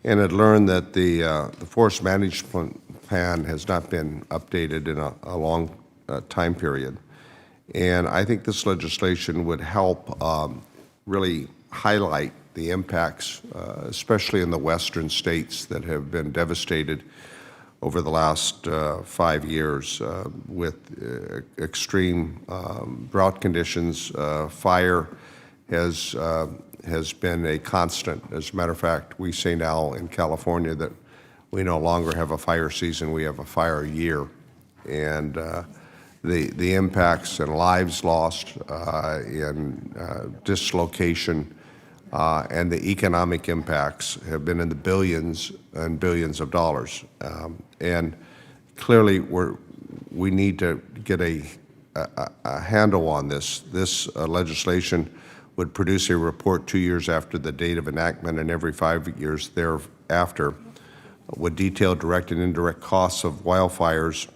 and had learned that the forest management plan has not been updated in a long time period. And I think this legislation would help really highlight the impacts, especially in the western states that have been devastated over the last 5 years with extreme drought conditions. Fire has been a constant. As a matter of fact, we say now in California that we no longer have a fire season, we have a fire year. And the impacts and lives lost in dislocation and the economic impacts have been in the billions and billions of dollars. And clearly we need to get a handle on this. This legislation would produce a report 2 years after the date of enactment and every 5 years thereafter, would detail direct and indirect costs of wildfires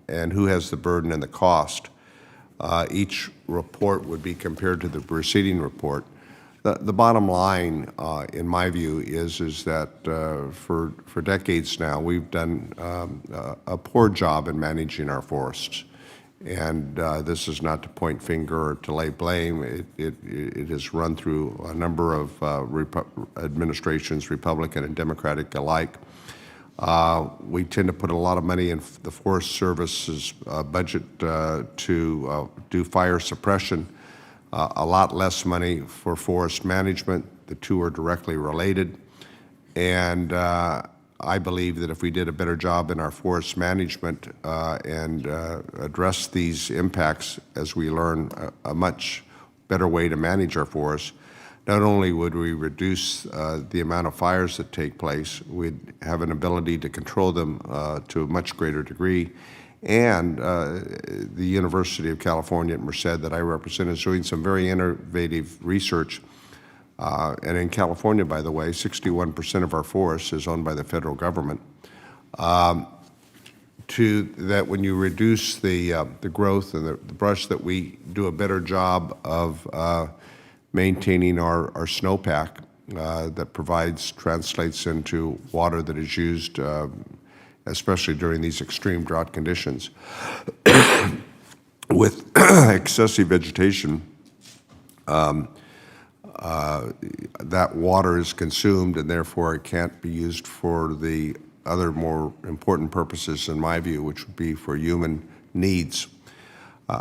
and who has the burden and the cost. Each report would be compared to the preceding report. The bottom line, in my view, is that for decades now, we've done a poor job in managing our forests. And this is not to point finger or to lay blame. It has run through a number of administrations, Republican and Democratic alike. We tend to put a lot of money in the Forest Service's budget to do fire suppression, a lot less money for forest management. The two are directly related. And I believe that if we did a better job in our forest management and address these impacts as we learn a much better way to manage our forests, not only would we reduce the amount of fires that take place, we'd have an ability to control them to a much greater degree. And the University of California at Merced that I represent is doing some very innovative research. And in California, by the way, 61% of our forests is owned by the federal government. To that, when you reduce the growth and the brush, that we do a better job of maintaining our snowpack that translates into water that is used, especially during these extreme drought conditions. With excessive vegetation, that water is consumed and therefore it can't be used for the other more important purposes, in my view, which would be for human needs,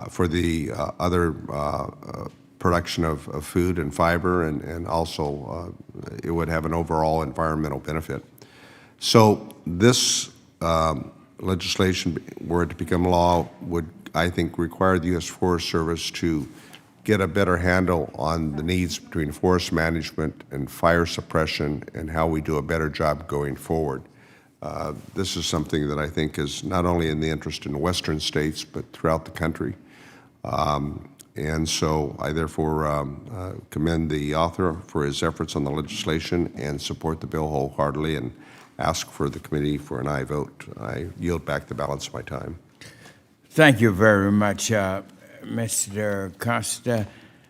for the other production of food and fiber, and also it would have an overall environmental benefit. So this legislation, were it to become law, would, I think, require the U.S. Forest Service to get a better handle on the needs between forest management and fire suppression and how we do a better job going forward. This is something that I think is not only in the interest in western states, but throughout the country. And so I therefore commend the author for his efforts on the legislation and support the bill wholeheartedly and ask for the committee for an aye vote. I yield back the balance of my time. Thank you very much, Mr. Costa.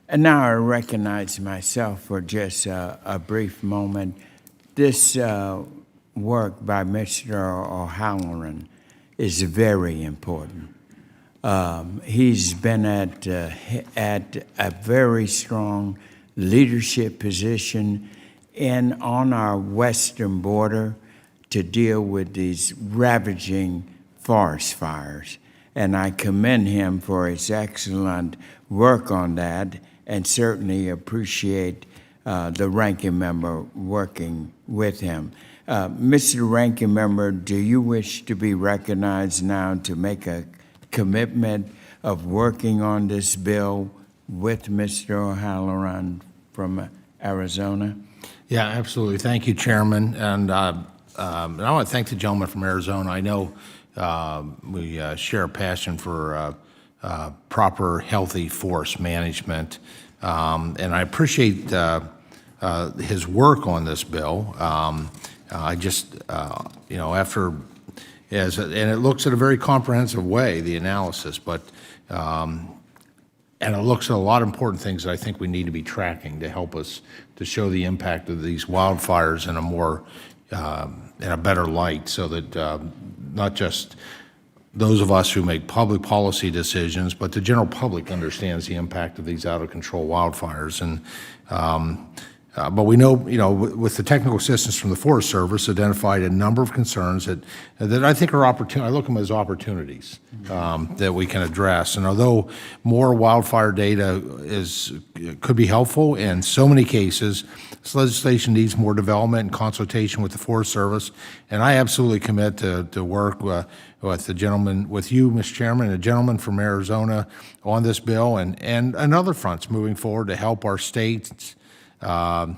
And now I recognize myself for just a brief moment. This work by Mr. O'Halloran is very important. He's been at a very strong leadership position on our western border to deal with these ravaging forest fires. And I commend him for his excellent work on that and certainly appreciate the ranking member working with him. Mr. Ranking Member, do you wish to be recognized now to make a commitment of working on this bill with Mr. O'Halloran from Arizona? Yeah, absolutely. Thank you, Chairman. And I want to thank the gentleman from Arizona. I know we share a passion for proper, healthy forest management. And I appreciate his work on this bill. I just, after, and it looks at a very comprehensive way, the analysis, but, and it looks at a lot of important things that I think we need to be tracking to help us to show the impact of these wildfires in a more in a better light, so that not just those of us who make public policy decisions, but the general public understands the impact of these out-of-control wildfires. And but we know, with the technical assistance from the Forest Service, identified a number of concerns that I think are I look at them as opportunities that we can address. And although more wildfire data could be helpful in so many cases, this legislation needs more development and consultation with the Forest Service. And I absolutely commit to work with the gentleman, with you, Mr. Chairman, and a gentleman from Arizona on this bill and other fronts moving forward to help our states and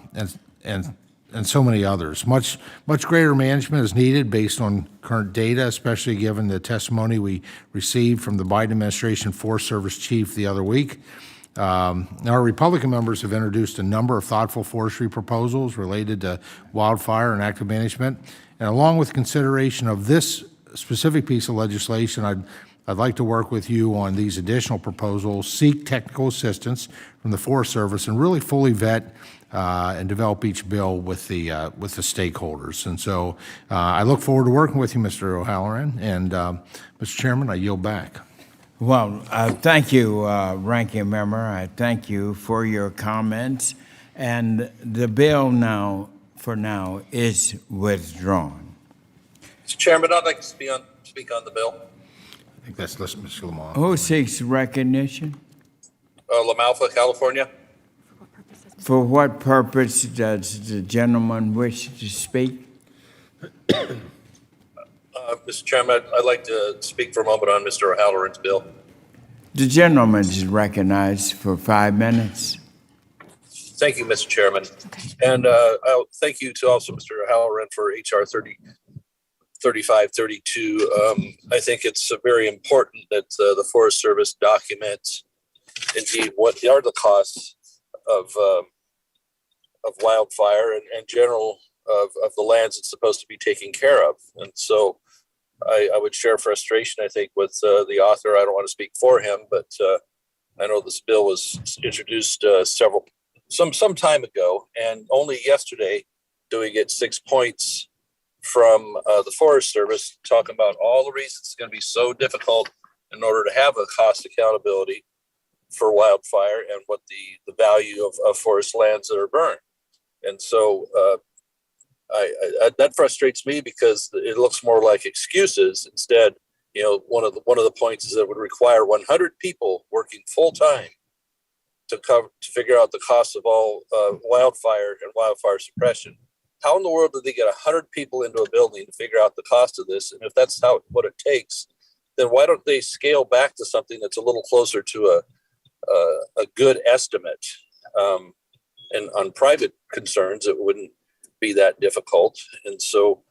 so many others. Much greater management is needed based on current data, especially given the testimony we received from the Biden administration Forest Service chief the other week. Our Republican members have introduced a number of thoughtful forestry proposals related to wildfire and active management. And along with consideration of this specific piece of legislation, I'd like to work with you on these additional proposals, seek technical assistance from the Forest Service, and really fully vet and develop each bill with the stakeholders. And so I look forward to working with you, Mr. O'Halloran. And Mr. Chairman, I yield back. Well, thank you, Ranking Member. I thank you for your comments. And the bill for now, is withdrawn. Mr. Chairman, I'd like to speak on the bill. I think that's Mr. Lamont. Who seeks recognition? Lamalfa, California. For what purpose does the gentleman wish to speak? Mr. Chairman, I'd like to speak for a moment on Mr. O'Halloran's bill. The gentleman is recognized for 5 minutes. Thank you, Mr. Chairman. And I'll thank you to also Mr. O'Halloran for HR 3532. I think it's very important that the Forest Service documents indeed what are the costs of wildfire and general of the lands it's supposed to be taking care of. And so I would share frustration, I think, with the author. I don't want to speak for him, but I know this bill was introduced some time ago, and only yesterday do we get 6 points from the Forest Service talking about all the reasons it's going to be so difficult in order to have a cost accountability for wildfire and what the value of forest lands that are burned. And so I that frustrates me because it looks more like excuses. Instead, one of the points is that it would require 100 people working full time to figure out the cost of all wildfire and wildfire suppression. How in the world did they get 100 people into a building to figure out the cost of this? And if that's what it takes, then why don't they scale back to something that's a little closer to a good estimate? And on private concerns, it wouldn't be that difficult. And so,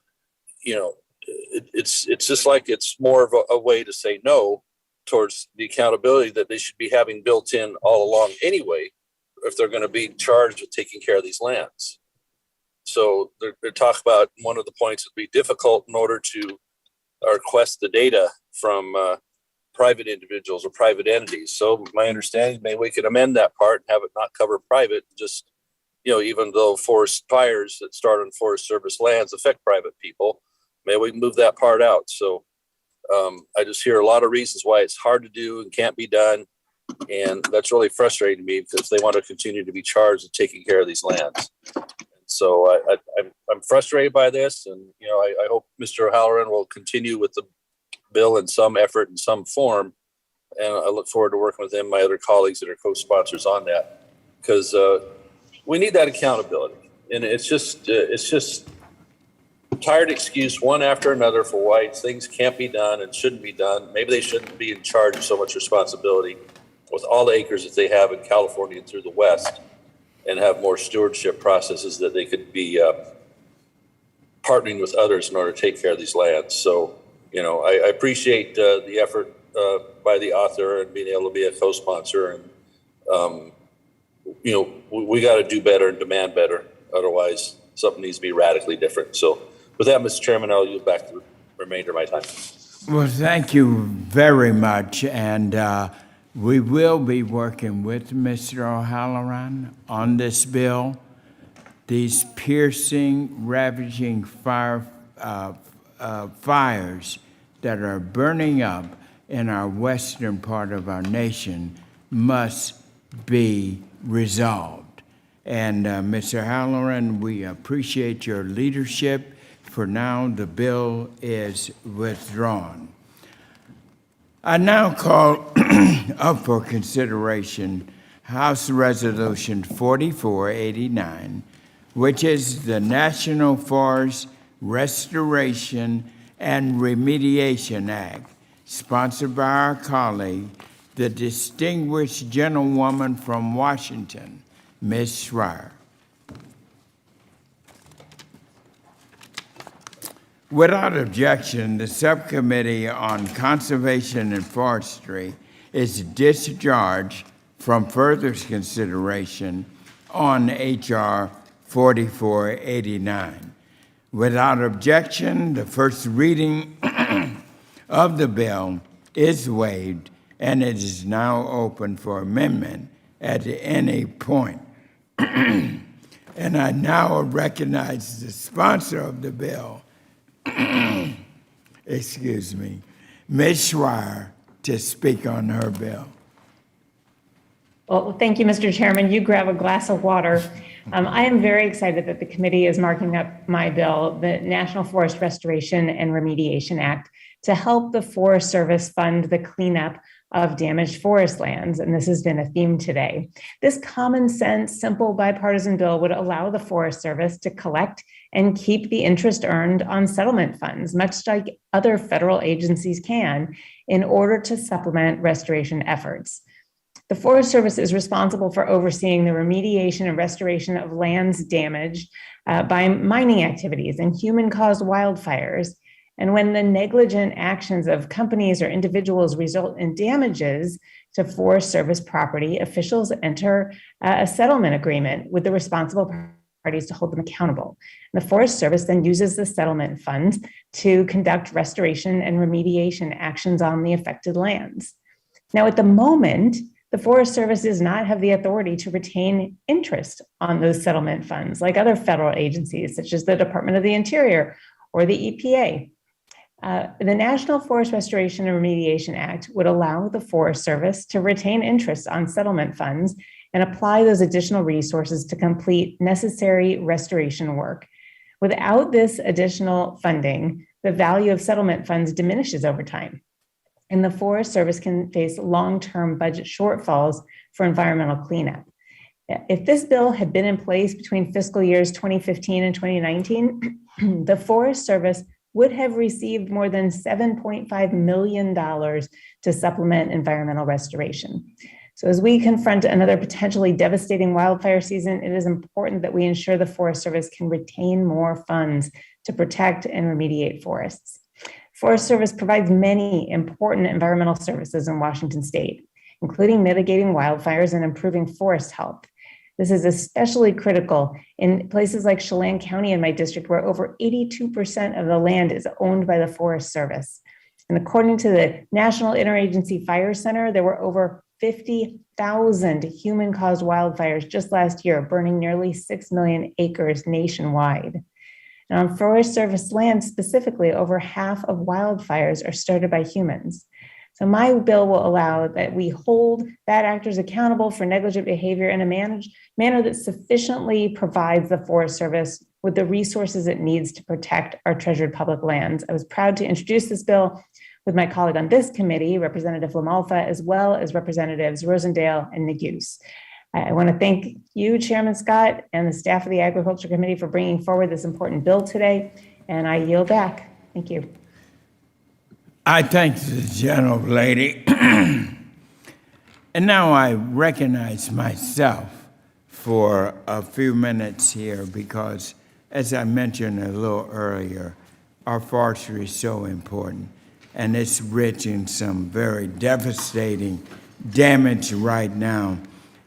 it's just like it's more of a way to say no towards the accountability that they should be having built in all along anyway, if they're going to be charged with taking care of these lands. So they're talking about one of the points would be difficult in order to request the data from private individuals or private entities. So my understanding, maybe we could amend that part and have it not cover private, just, even though forest fires that start on Forest Service lands affect private people, maybe we can move that part out. So I just hear a lot of reasons why it's hard to do and can't be done. And that's really frustrating me because they want to continue to be charged with taking care of these lands. So I'm frustrated by this, and I hope Mr. O'Halloran will continue with the bill in some effort in some form, and I look forward to working with him and my other colleagues that are co-sponsors on that, because we need that accountability. And it's just tired excuse one after another for why things can't be done and shouldn't be done. Maybe they shouldn't be in charge of so much responsibility with all the acres that they have in California and through the West, and have more stewardship processes that they could be partnering with others in order to take care of these lands. So, I appreciate the effort by the author and being able to be a co-sponsor. And, we got to do better and demand better. Otherwise, something needs to be radically different. So with that, Mr. Chairman, I'll yield back the remainder of my time. Well, thank you very much. And we will be working with Mr. O'Halloran on this bill these piercing, ravaging fires that are burning up in our western part of our nation must be resolved. And Mr. Halloran, we appreciate your leadership. For now, the bill is withdrawn. I now call up for consideration House Resolution 4489, which is the National Forest Restoration and Remediation Act, sponsored by our colleague, the distinguished gentlewoman from Washington, Ms. Schreier. Without objection, the Subcommittee on Conservation and Forestry is discharged from further consideration on H.R. 4489. Without objection, the first reading of the bill is waived, and it is now open for amendment at any point. And I now recognize the sponsor of the bill, excuse me, Ms. Schreier, to speak on her bill. Well, thank you, Mr. Chairman. You grab a glass of water. I am very excited that the committee is marking up my bill, the National Forest Restoration and Remediation Act, to help the Forest Service fund the cleanup of damaged forest lands, and this has been a theme today. This common sense, simple bipartisan bill would allow the Forest Service to collect and keep the interest earned on settlement funds, much like other federal agencies can, in order to supplement restoration efforts. The Forest Service is responsible for overseeing the remediation and restoration of lands damaged by mining activities and human-caused wildfires. And when the negligent actions of companies or individuals result in damages to Forest Service property, officials enter a settlement agreement with the responsible parties to hold them accountable. And the Forest Service then uses the settlement funds to conduct restoration and remediation actions on the affected lands. Now, at the moment, the Forest Service does not have the authority to retain interest on those settlement funds like other federal agencies, such as the Department of the Interior or the EPA. The National Forest Restoration and Remediation Act would allow the Forest Service to retain interest on settlement funds and apply those additional resources to complete necessary restoration work. Without this additional funding, the value of settlement funds diminishes over time, and the Forest Service can face long-term budget shortfalls for environmental cleanup. If this bill had been in place between fiscal years 2015 and 2019, the Forest Service would have received more than $7.5 million to supplement environmental restoration. So as we confront another potentially devastating wildfire season, it is important that we ensure the Forest Service can retain more funds to protect and remediate forests. Forest Service provides many important environmental services in Washington state, including mitigating wildfires and improving forest health. This is especially critical in places like Chelan County in my district, where over 82% of the land is owned by the Forest Service. And according to the National Interagency Fire Center, there were over 50,000 human-caused wildfires just last year, burning nearly 6 million acres nationwide. And on Forest Service land specifically, over half of wildfires are started by humans. So my bill will allow that we hold bad actors accountable for negligent behavior in a manner that sufficiently provides the Forest Service with the resources it needs to protect our treasured public lands. I was proud to introduce this bill with my colleague on this committee, Representative LaMalfa, as well as Representatives Rosendale and Neguse. I want to thank you, Chairman Scott, and the staff of the Agriculture Committee for bringing forward this important bill today, and I yield back. Thank you. I thank the gentlelady. And now I recognize myself for a few minutes here because, as I mentioned a little earlier, our forestry is so important, and it's rich in some very devastating damage right now.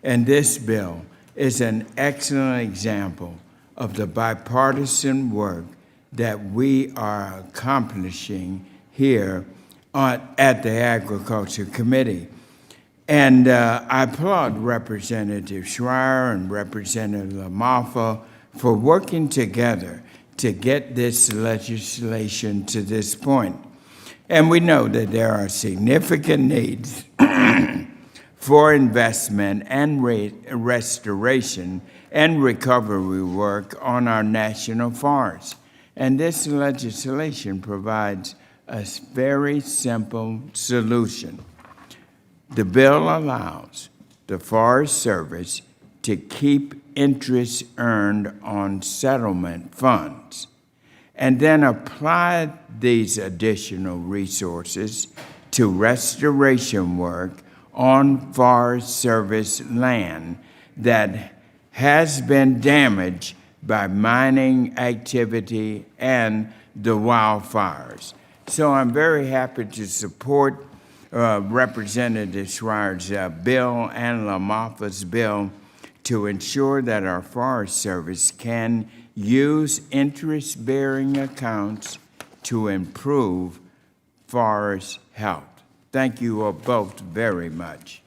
And this bill is an excellent example of the bipartisan work that we are accomplishing here at the Agriculture Committee. And I applaud Representative Schreier and Representative LaMalfa for working together to get this legislation to this point. And we know that there are significant needs for investment and restoration and recovery work on our national forests. And this legislation provides a very simple solution. The bill allows the Forest Service to keep interest earned on settlement funds and then apply these additional resources to restoration work on Forest Service land that has been damaged by mining activity and the wildfires. So I'm very happy to support Representative Schreier's bill and LaMoffa's bill to ensure that our Forest Service can use interest-bearing accounts to improve forest health. Thank you all both very much.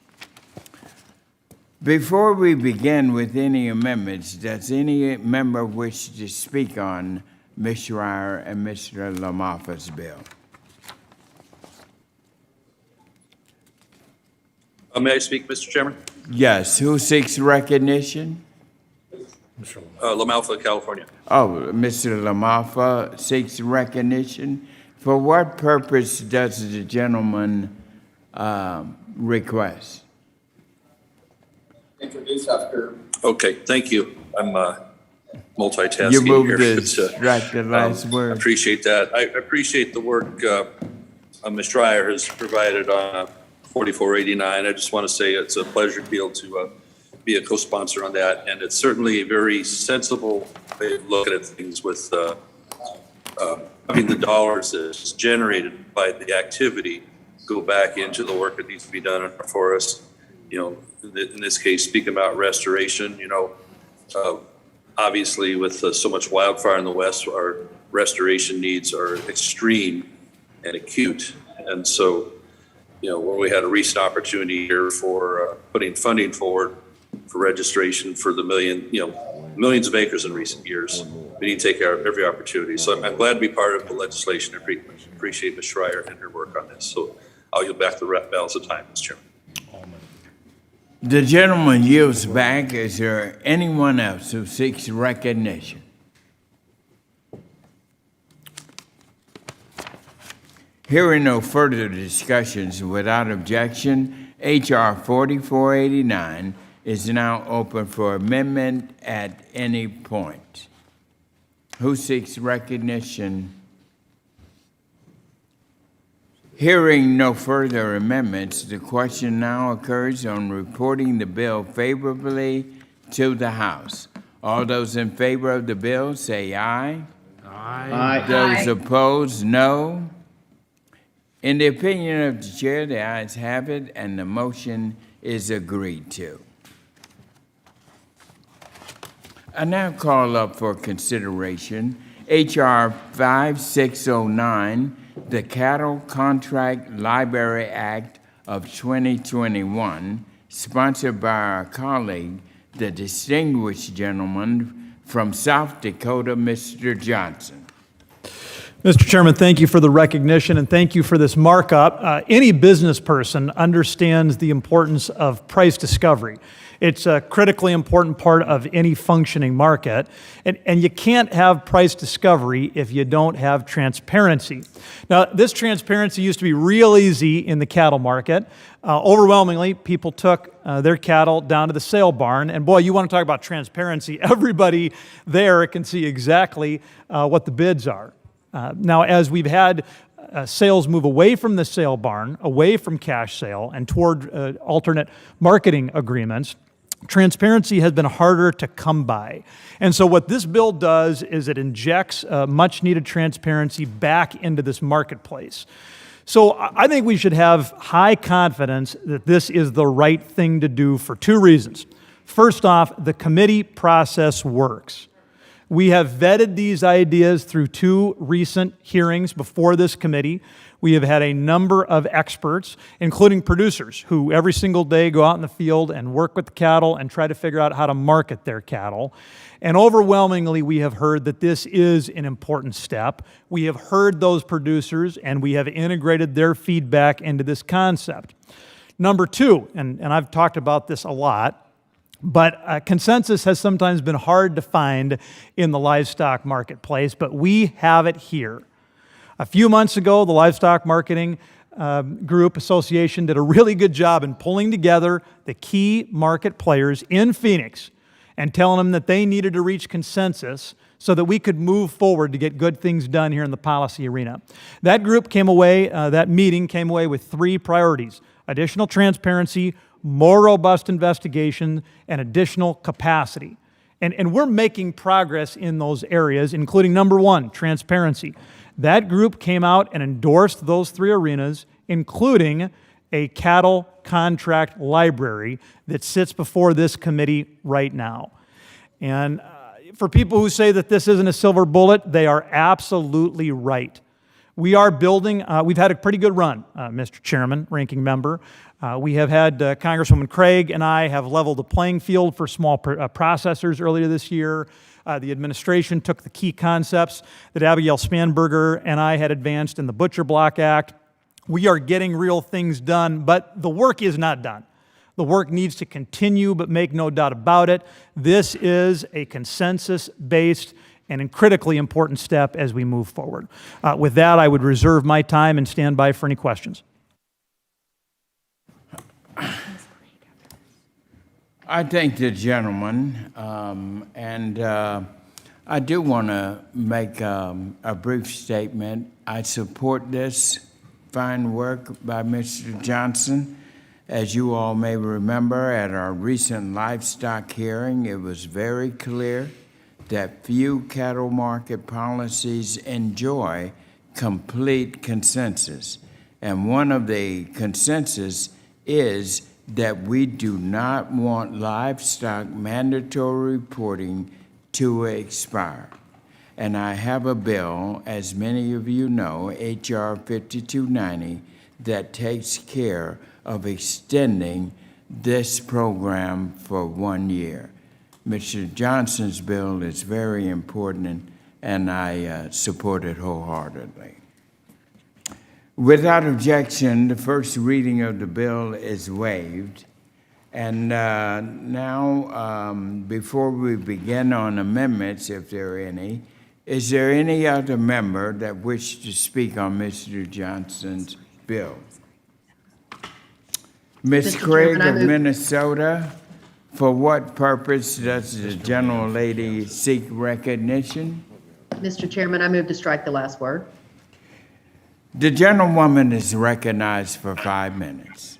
Before we begin with any amendments, does any member wish to speak on Ms. Schreier and Mr. LaMoffa's bill? May I speak, Mr. Chairman? Yes. Who seeks recognition? LaMalfa, California. Oh, Mr. LaMoffa seeks recognition. For what purpose does the gentleman request? Introduce after. Okay, thank you. I'm multitasking You moved here. to strike the last word. Appreciate that. I appreciate the work Ms. Schreier has provided on 4489. I just want to say it's a pleasure to be able to be a co-sponsor on that, and it's certainly a very sensible way of looking at things with having the dollars that's generated by the activity go back into the work that needs to be done in our forests. You know, in this case, speaking about restoration, you know, obviously with so much wildfire in the West, our restoration needs are extreme and acute. And so, you know, when we had a recent opportunity here for putting funding forward for registration for the millions of acres in recent years, we need to take every opportunity. So I'm glad to be part of the legislation. I appreciate Ms. Schreier and her work on this. So I'll yield back the balance of time, Mr. Chairman. The gentleman yields back. Is there anyone else who seeks recognition? Hearing no further discussions, without objection, H.R. 4489 is now open for amendment at any point. Who seeks recognition? Hearing no further amendments, the question now occurs on reporting the bill favorably to the House. All those in favor of the bill say aye. Aye. Those opposed, no. In the opinion of the chair, the ayes have it, and the motion is agreed to. I now call up for consideration H.R. 5609, the Cattle Contract Library Act of 2021, sponsored by our colleague, the distinguished gentleman from South Dakota, Mr. Johnson. Mr. Chairman, thank you for the recognition and thank you for this markup. Any business person understands the importance of price discovery. It's a critically important part of any functioning market, and you can't have price discovery if you don't have transparency. Now, this transparency used to be real easy in the cattle market. Overwhelmingly, people took their cattle down to the sale barn, and boy, you want to talk about transparency. Everybody there can see exactly what the bids are. Now, as we've had sales move away from the sale barn, away from cash sale, and toward alternate marketing agreements, transparency has been harder to come by. And so what this bill does is it injects much-needed transparency back into this marketplace. So I think we should have high confidence that this is the right thing to do for two reasons. First off, the committee process works. We have vetted these ideas through 2 recent hearings before this committee. We have had a number of experts, including producers, who every single day go out in the field and work with the cattle and try to figure out how to market their cattle. And overwhelmingly, we have heard that this is an important step. We have heard those producers, and we have integrated their feedback into this concept. Number 2, and I've talked about this a lot, but consensus has sometimes been hard to find in the livestock marketplace, but we have it here. A few months ago, the Livestock Marketing Group Association did a really good job in pulling together the key market players in Phoenix and telling them that they needed to reach consensus so that we could move forward to get good things done here in the policy arena. That group came away, that meeting came away with 3 priorities: additional transparency, more robust investigation, and additional capacity. And we're making progress in those areas, including number 1, transparency. That group came out and endorsed those 3 arenas, including a cattle contract library that sits before this committee right now. And for people who say that this isn't a silver bullet, they are absolutely right. We are building, we've had a pretty good run, Mr. Chairman, Ranking Member. We have had Congresswoman Craig and I have leveled the playing field for small processors earlier this year. The administration took the key concepts that Abigail Spanberger and I had advanced in the Butcher Block Act. We are getting real things done, but the work is not done. The work needs to continue, but make no doubt about it, this is a consensus-based and a critically important step as we move forward. With that, I would reserve my time and stand by for any questions. I thank the gentleman, and I do want to make a brief statement. I support this fine work by Mr. Johnson. As you all may remember, at our recent livestock hearing, it was very clear that few cattle market policies enjoy complete consensus. And one of the consensus is that we do not want livestock mandatory reporting to expire. And I have a bill, as many of you know, H.R. 5290, that takes care of extending this program for 1 year. Mr. Johnson's bill is very important, and I support it wholeheartedly. Without objection, the first reading of the bill is waived. And now, before we begin on amendments, if there are any, is there any other member that wishes to speak on Mr. Johnson's bill? Ms. Craig of Minnesota, for what purpose does the general lady seek recognition? Mr. Chairman, I move to strike the last word. The gentlewoman is recognized for 5 minutes.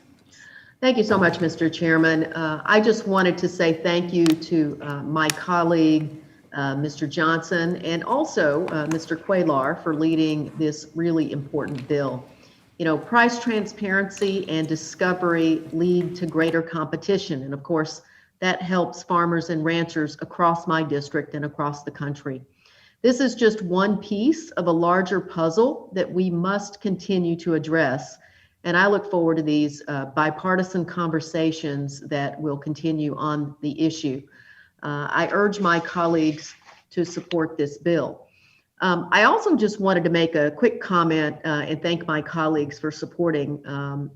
Thank you so much, Mr. Chairman. I just wanted to say thank you to my colleague, Mr. Johnson, and also Mr. Quaylar for leading this really important bill. You know, price transparency and discovery lead to greater competition. And of course, that helps farmers and ranchers across my district and across the country. This is just one piece of a larger puzzle that we must continue to address. And I look forward to these bipartisan conversations that will continue on the issue. I urge my colleagues to support this bill. I also just wanted to make a quick comment and thank my colleagues for supporting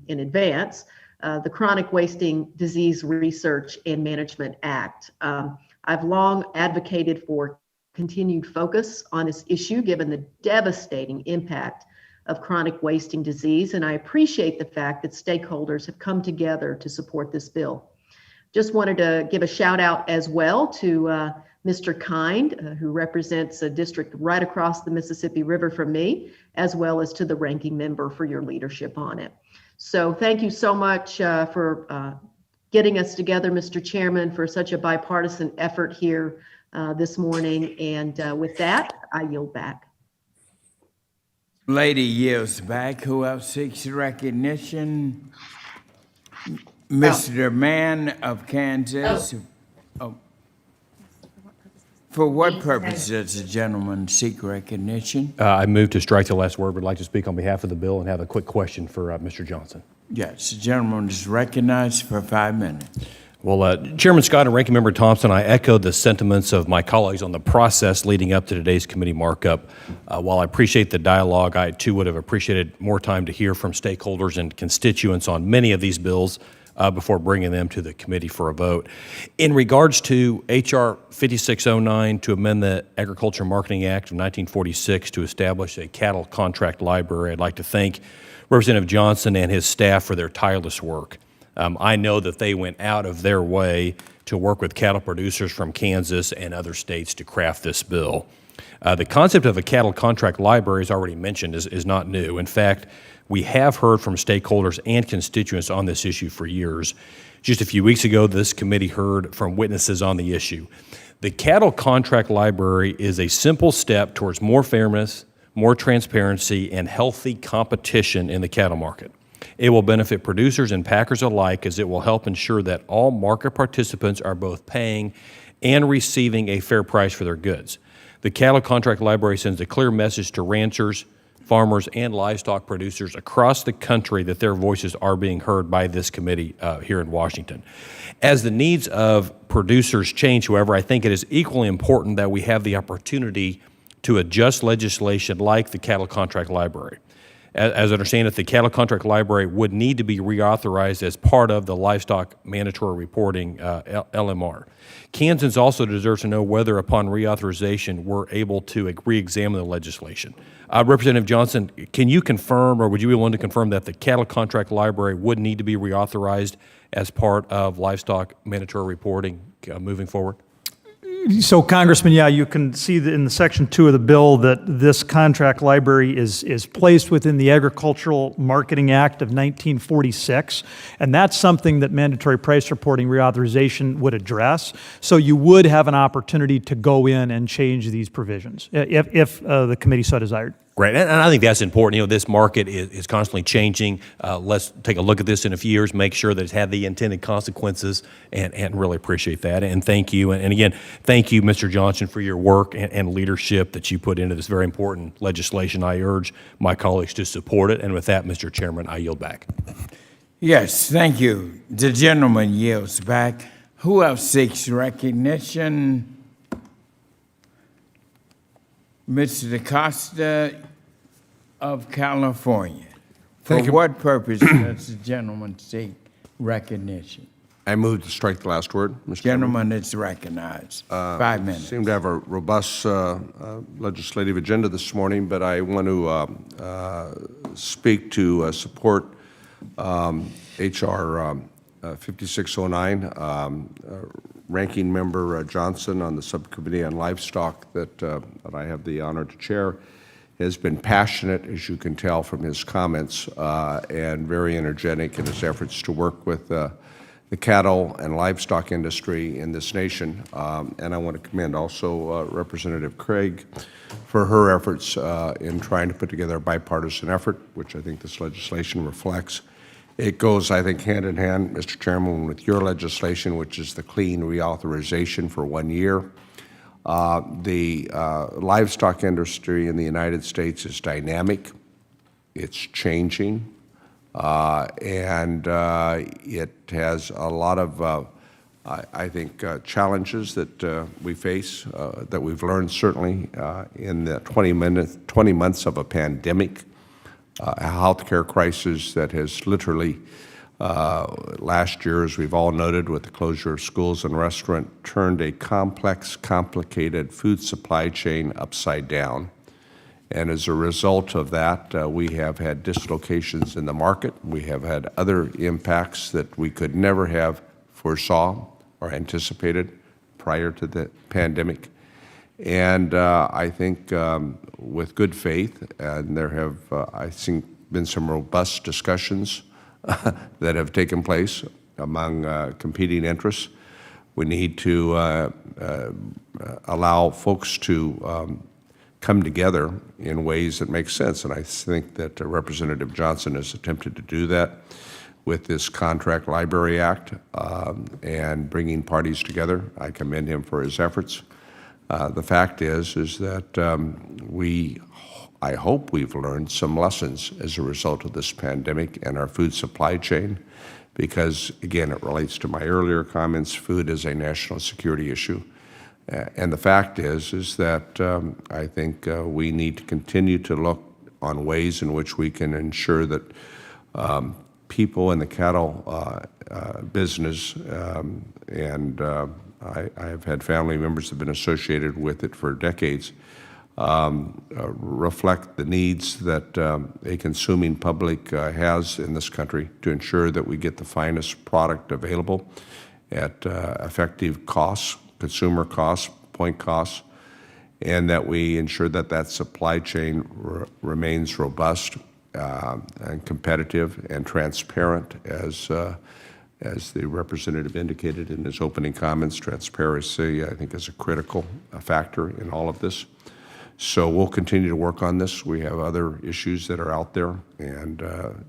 in advance the Chronic Wasting Disease Research and Management Act. I've long advocated for continued focus on this issue given the devastating impact of chronic wasting disease, and I appreciate the fact that stakeholders have come together to support this bill. Just wanted to give a shout out as well to Mr. Kind, who represents a district right across the Mississippi River from me, as well as to the ranking member for your leadership on it. So thank you so much for getting us together, Mr. Chairman, for such a bipartisan effort here this morning. And with that, I yield back. Lady yields back. Who else seeks recognition? Mr. Mann of Kansas. Oh. For what purpose does the gentleman seek recognition? I move to strike the last word. Would like to speak on behalf of the bill and have a quick question for Mr. Johnson. Yes, the gentleman is recognized for 5 minutes. Well, Chairman Scott and Ranking Member Thompson, I echo the sentiments of my colleagues on the process leading up to today's committee markup. While I appreciate the dialogue, I too would have appreciated more time to hear from stakeholders and constituents on many of these bills before bringing them to the committee for a vote. In regards to H.R. 5609 to amend the Agriculture Marketing Act of 1946 to establish a cattle contract library, I'd like to thank Representative Johnson and his staff for their tireless work. I know that they went out of their way to work with cattle producers from Kansas and other states to craft this bill. The concept of a cattle contract library, as already mentioned, is not new. In fact, we have heard from stakeholders and constituents on this issue for years. Just a few weeks ago, this committee heard from witnesses on the issue. The cattle contract library is a simple step towards more fairness, more transparency, and healthy competition in the cattle market. It will benefit producers and packers alike, as it will help ensure that all market participants are both paying and receiving a fair price for their goods. The cattle contract library sends a clear message to ranchers, farmers, and livestock producers across the country that their voices are being heard by this committee here in Washington. As the needs of producers change, however, I think it is equally important that we have the opportunity to adjust legislation like the cattle contract library. As I understand it, the cattle contract library would need to be reauthorized as part of the livestock mandatory reporting, LMR. Kansans also deserve to know whether upon reauthorization we're able to re-examine the legislation. Representative Johnson, can you confirm, or would you be willing to confirm that the cattle contract library would need to be reauthorized as part of livestock mandatory reporting moving forward? So, Congressman, yeah, you can see that in the Section 2 of the bill that this contract library is placed within the Agricultural Marketing Act of 1946, and that's something that mandatory price reporting reauthorization would address. So you would have an opportunity to go in and change these provisions if the committee so desired. Great, and I think that's important. You know, this market is constantly changing. Let's take a look at this in a few years, make sure that it's had the intended consequences, and really appreciate that. And thank you. And again, thank you, Mr. Johnson, for your work and leadership that you put into this very important legislation. I urge my colleagues to support it. And with that, Mr. Chairman, I yield back. Yes, thank you. The gentleman yields back. Who else seeks recognition? Mr. DaCosta of California. For what purpose does the gentleman seek recognition? I move to strike the last word, Mr. Gentleman is recognized. 5 minutes. Seem to have a robust legislative agenda this morning, but I want to speak to support H.R. 5609. Ranking Member Johnson on the Subcommittee on Livestock that I have the honor to chair has been passionate, as you can tell from his comments, and very energetic in his efforts to work with the cattle and livestock industry in this nation. And I want to commend also Representative Craig for her efforts in trying to put together a bipartisan effort, which I think this legislation reflects. It goes, I think, hand in hand, Mr. Chairman, with your legislation, which is the clean reauthorization for 1 year. The livestock industry in the United States is dynamic. It's changing. And it has a lot of, I think, challenges that we face, that we've learned certainly in the 20 months of a pandemic. A healthcare crisis that has literally, last year, as we've all noted, with the closure of schools and restaurants, turned a complex, complicated food supply chain upside down. And as a result of that, we have had dislocations in the market. We have had other impacts that we could never have foresaw or anticipated prior to the pandemic. And I think with good faith, and there have, I think, been some robust discussions that have taken place among competing interests. We need to allow folks to come together in ways that make sense. And I think that Representative Johnson has attempted to do that with this Contract Library Act and bringing parties together. I commend him for his efforts. The fact is that I hope we've learned some lessons as a result of this pandemic and our food supply chain, because, again, it relates to my earlier comments, food is a national security issue. And the fact is that I think we need to continue to look on ways in which we can ensure that people in the cattle business, and I have had family members that have been associated with it for decades, reflect the needs that a consuming public has in this country to ensure that we get the finest product available at effective costs, consumer costs, point costs, and that we ensure that that supply chain remains robust and competitive and transparent, as the representative indicated in his opening comments. Transparency, I think, is a critical factor in all of this. So we'll continue to work on this. We have other issues that are out there, and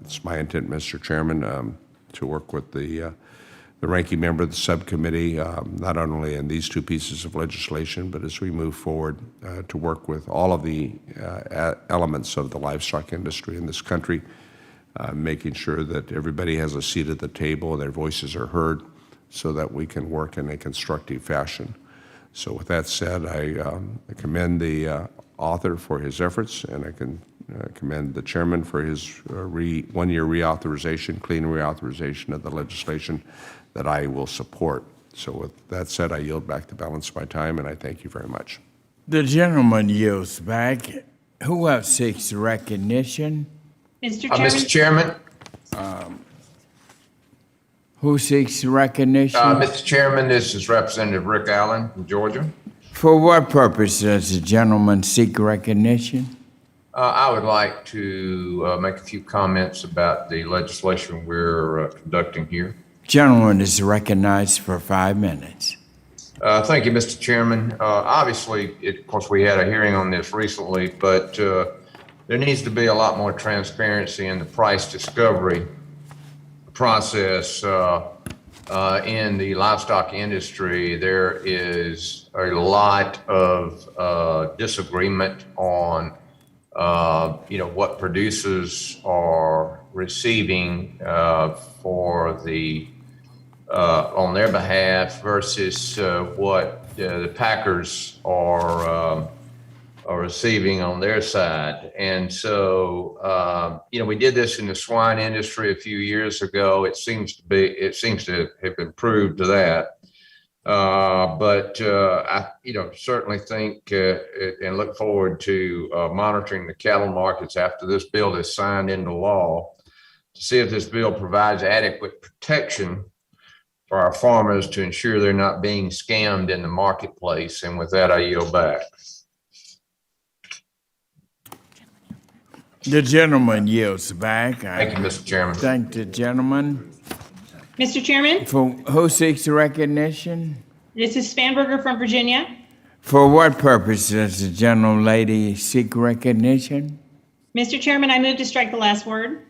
it's my intent, Mr. Chairman, to work with the ranking member of the subcommittee, not only in these two pieces of legislation, but as we move forward to work with all of the elements of the livestock industry in this country, making sure that everybody has a seat at the table and their voices are heard so that we can work in a constructive fashion. So with that said, I commend the author for his efforts, and I can commend the chairman for his one-year reauthorization, clean reauthorization of the legislation that I will support. So with that said, I yield back the balance of my time, and I thank you very much. The gentleman yields back. Who else seeks recognition? Mr. Chairman. Mr. Chairman. Who seeks recognition? Mr. Chairman, this is Representative Rick Allen from Georgia. For what purpose does the gentleman seek recognition? I would like to make a few comments about the legislation we're conducting here. Gentleman is recognized for 5 minutes. Thank you, Mr. Chairman. Obviously, of course, we had a hearing on this recently, but there needs to be a lot more transparency in the price discovery process in the livestock industry. There is a lot of disagreement on what producers are receiving for the on their behalf versus what the packers are receiving on their side. And so, we did this in the swine industry a few years ago. It seems to have improved to that. But I, certainly think and look forward to monitoring the cattle markets after this bill is signed into law to see if this bill provides adequate protection for our farmers to ensure they're not being scammed in the marketplace. And with that, I yield back. The gentleman yields back. Thank you, Mr. Chairman. Thank the gentleman. Mr. Chairman. For who seeks recognition? This is Spanberger from Virginia. For what purpose does the gentlelady seek recognition? Mr. Chairman, I move to strike the last word.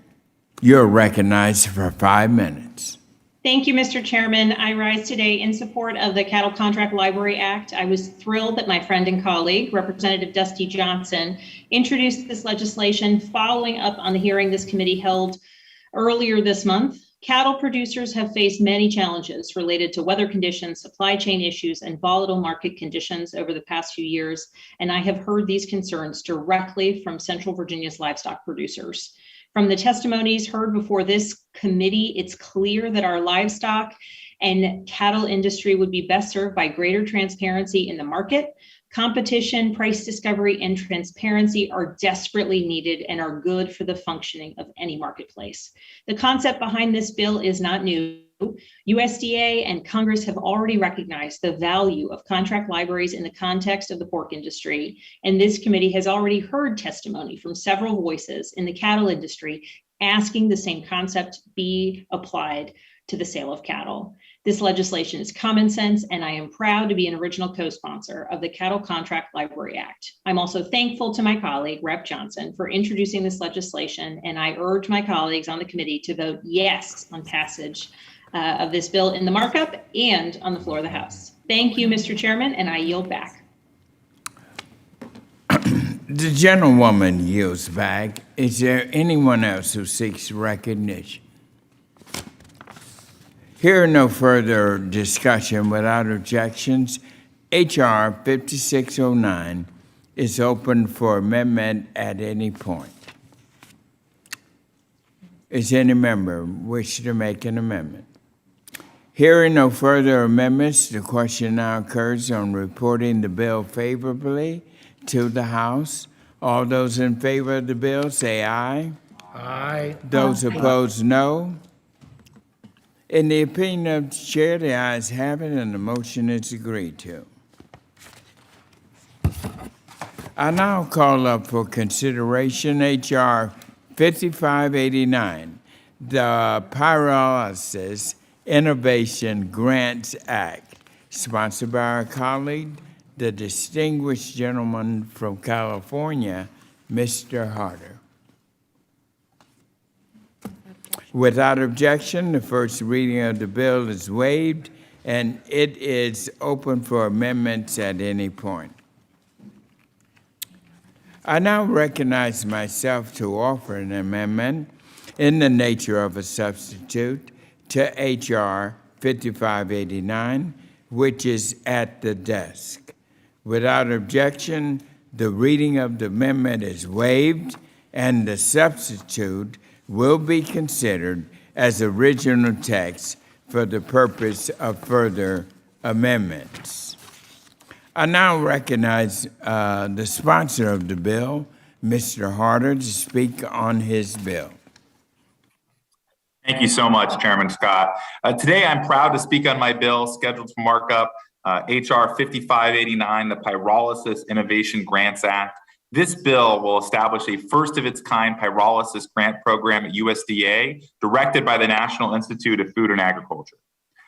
You're recognized for 5 minutes. Thank you, Mr. Chairman. I rise today in support of the Cattle Contract Library Act. I was thrilled that my friend and colleague, Representative Dusty Johnson, introduced this legislation following up on the hearing this committee held earlier this month. Cattle producers have faced many challenges related to weather conditions, supply chain issues, and volatile market conditions over the past few years, and I have heard these concerns directly from Central Virginia's livestock producers. From the testimonies heard before this committee, it's clear that our livestock and cattle industry would be best served by greater transparency in the market. Competition, price discovery, and transparency are desperately needed and are good for the functioning of any marketplace. The concept behind this bill is not new. USDA and Congress have already recognized the value of contract libraries in the context of the pork industry, and this committee has already heard testimony from several voices in the cattle industry asking the same concept be applied to the sale of cattle. This legislation is common sense, and I am proud to be an original co-sponsor of the Cattle Contract Library Act. I'm also thankful to my colleague, Rep. Johnson, for introducing this legislation, and I urge my colleagues on the committee to vote yes on passage of this bill in the markup and on the floor of the House. Thank you, Mr. Chairman, and I yield back. The gentlewoman yields back. Is there anyone else who seeks recognition? Hearing no further discussion without objections, H.R. 5609 is open for amendment at any point. Is any member wish to make an amendment? Hearing no further amendments, the question now occurs on reporting the bill favorably to the House. All those in favor of the bill say aye. Aye. Those opposed, no. In the opinion of the chair, the ayes have it and the motion is agreed to. I now call up for consideration H.R. 5589, the Pyrolysis Innovation Grants Act, sponsored by our colleague, the distinguished gentleman from California, Mr. Harder. Without objection, the first reading of the bill is waived, and it is open for amendments at any point. I now recognize myself to offer an amendment in the nature of a substitute to H.R. 5589, which is at the desk. Without objection, the reading of the amendment is waived, and the substitute will be considered as original text for the purpose of further amendments. I now recognize the sponsor of the bill, Mr. Harder, to speak on his bill. Thank you so much, Chairman Scott. Today, I'm proud to speak on my bill scheduled for markup, H.R. 5589, the Pyrolysis Innovation Grants Act. This bill will establish a first-of-its-kind pyrolysis grant program at USDA, directed by the National Institute of Food and Agriculture.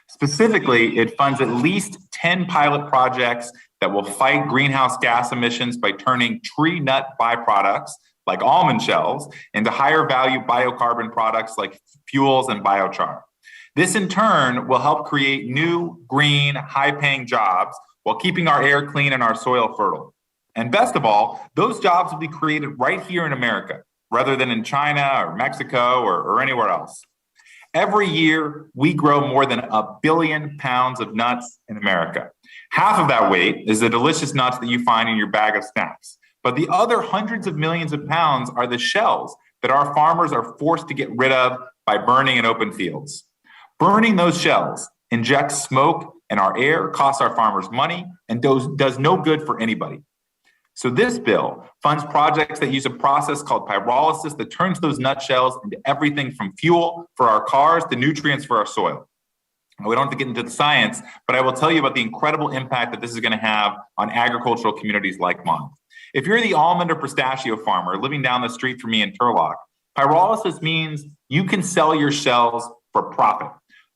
Specifically, it funds at least 10 pilot projects that will fight greenhouse gas emissions by turning tree nut byproducts, like almond shells, into higher-value biocarbon products like fuels and biochar. This, in turn, will help create new, green, high-paying jobs while keeping our air clean and our soil fertile. And best of all, those jobs will be created right here in America, rather than in China or Mexico or anywhere else. Every year, we grow more than 1 billion pounds of nuts in America. Half of that weight is the delicious nuts that you find in your bag of snacks. But the other hundreds of millions of pounds are the shells that our farmers are forced to get rid of by burning in open fields. Burning those shells injects smoke in our air, costs our farmers money, and does no good for anybody. So this bill funds projects that use a process called pyrolysis that turns those nutshells into everything from fuel for our cars to nutrients for our soil. Now, we don't have to get into the science, but I will tell you about the incredible impact that this is going to have on agricultural communities like mine. If you're the almond or pistachio farmer living down the street from me in Turlock, pyrolysis means you can sell your shells for profit,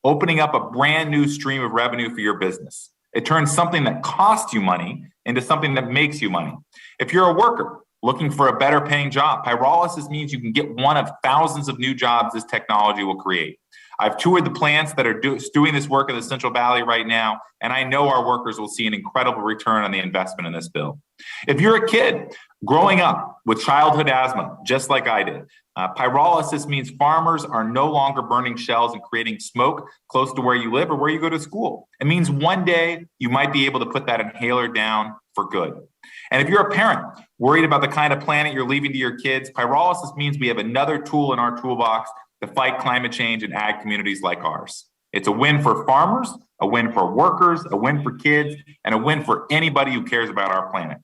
opening up a brand new stream of revenue for your business. It turns something that costs you money into something that makes you money. If you're a worker looking for a better paying job, pyrolysis means you can get one of thousands of new jobs this technology will create. I've toured the plants that are doing this work in the Central Valley right now, and I know our workers will see an incredible return on the investment in this bill. If you're a kid growing up with childhood asthma, just like I did, pyrolysis means farmers are no longer burning shells and creating smoke close to where you live or where you go to school. It means one day you might be able to put that inhaler down for good. And if you're a parent worried about the kind of planet you're leaving to your kids, pyrolysis means we have another tool in our toolbox to fight climate change in ag communities like ours. It's a win for farmers, a win for workers, a win for kids, and a win for anybody who cares about our planet.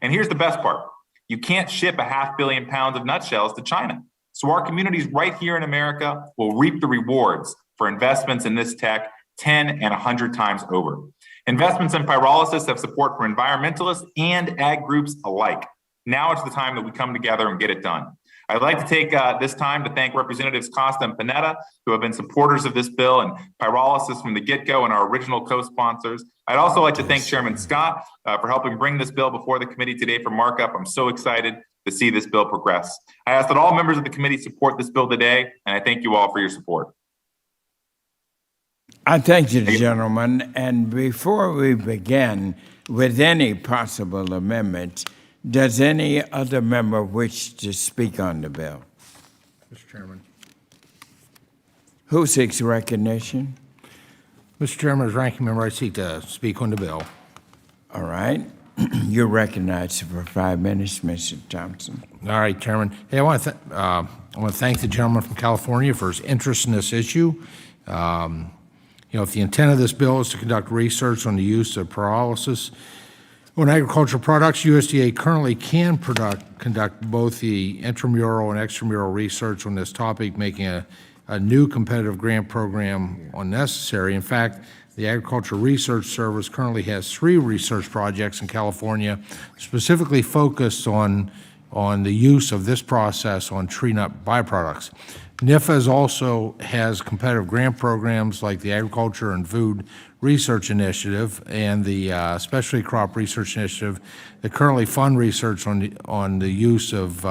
And here's the best part. You can't ship 500 million pounds of nutshells to China. So our communities right here in America will reap the rewards for investments in this tech 10 and 100 times over. Investments in pyrolysis have support for environmentalists and ag groups alike. Now it's the time that we come together and get it done. I'd like to take this time to thank Representatives Costa and Panetta, who have been supporters of this bill and pyrolysis from the get-go and our original co-sponsors. I'd also like to thank Chairman Scott for helping bring this bill before the committee today for markup. I'm so excited to see this bill progress. I ask that all members of the committee support this bill today, and I thank you all for your support. I thank you, gentlemen. And before we begin with any possible amendments, Does any other member wish to speak on the bill? Mr. Chairman. Who seeks recognition? Mr. Chairman, as ranking member, I seek to speak on the bill. All right. You're recognized for 5 minutes, Mr. Thompson. All right, Chairman. Hey, I want to thank the gentleman from California for his interest in this issue. If the intent of this bill is to conduct research on the use of pyrolysis on agricultural products, USDA currently can conduct both the intramural and extramural research on this topic, making a new competitive grant program unnecessary. In fact, the Agricultural Research Service currently has 3 research projects in California specifically focused on the use of this process on tree nut byproducts. NIFA also has competitive grant programs like the Agriculture and Food Research Initiative and the Specialty Crop Research Initiative that currently fund research on the use of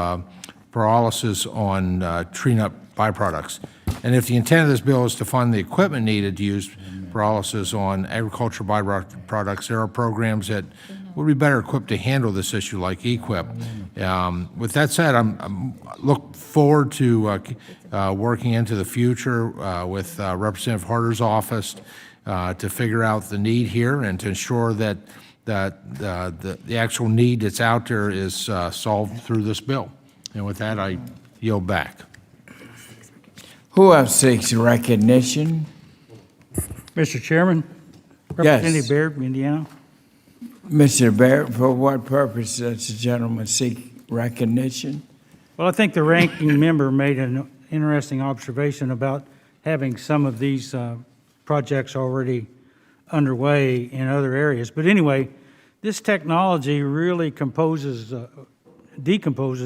pyrolysis on tree nut byproducts. And if the intent of this bill is to fund the equipment needed to use pyrolysis on agricultural byproducts, there are programs that would be better equipped to handle this issue, like EQIP. With that said, I look forward to working into the future with Representative Harder's office to figure out the need here and to ensure that the actual need that's out there is solved through this bill. And with that, I yield back. Who else seeks recognition? Mr. Chairman, Yes. Representative Baird from Indiana. Mr. Barrett, for what purpose does the gentleman seek recognition? Well, I think the ranking member made an interesting observation about having some of these projects already underway in other areas. But anyway, this technology really decomposes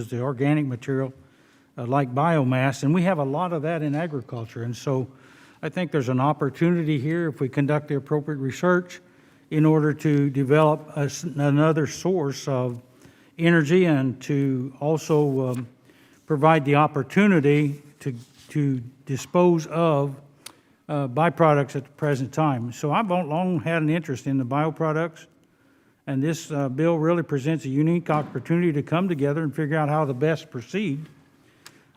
the organic material like biomass, and we have a lot of that in agriculture. And so I think there's an opportunity here if we conduct the appropriate research in order to develop another source of energy and to also provide the opportunity to dispose of byproducts at the present time. So I've long had an interest in the bioproducts, and this bill really presents a unique opportunity to come together and figure out how to best proceed.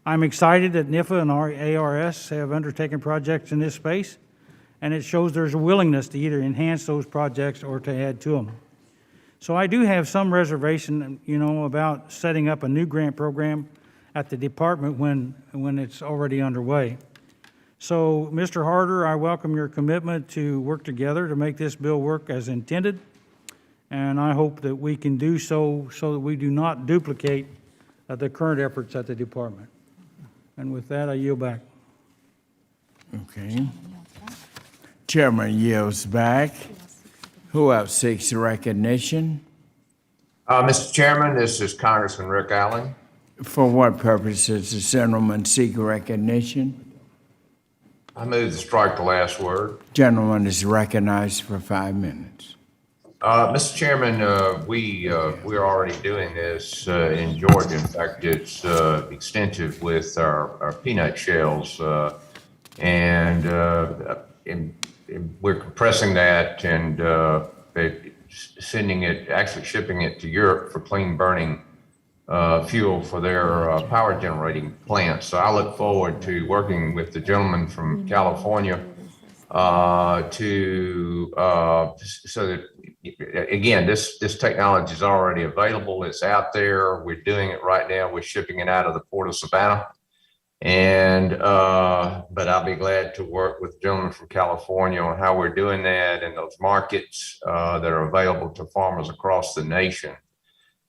I'm excited that NIFA and our ARS have undertaken projects in this space, and it shows there's a willingness to either enhance those projects or to add to them. So I do have some reservation, about setting up a new grant program at the department when it's already underway. So, Mr. Harder, I welcome your commitment to work together to make this bill work as intended, and I hope that we can do so that we do not duplicate the current efforts at the department. And with that, I yield back. Okay. Chairman yields back. Who else seeks recognition? Mr. Chairman, this is Congressman Rick Allen. For what purpose does the gentleman seek recognition? I move to strike the last word. Gentleman is recognized for 5 minutes. Mr. Chairman, we're already doing this in Georgia. In fact, it's extensive with our peanut shells, and we're compressing that and shipping it to Europe for clean burning fuel for their power generating plants. So I look forward to working with the gentleman from California so that, again, this technology is already available. It's out there. We're doing it right now. We're shipping it out of the Port of Savannah. But I'll be glad to work with the gentleman from California on how we're doing that in those markets that are available to farmers across the nation.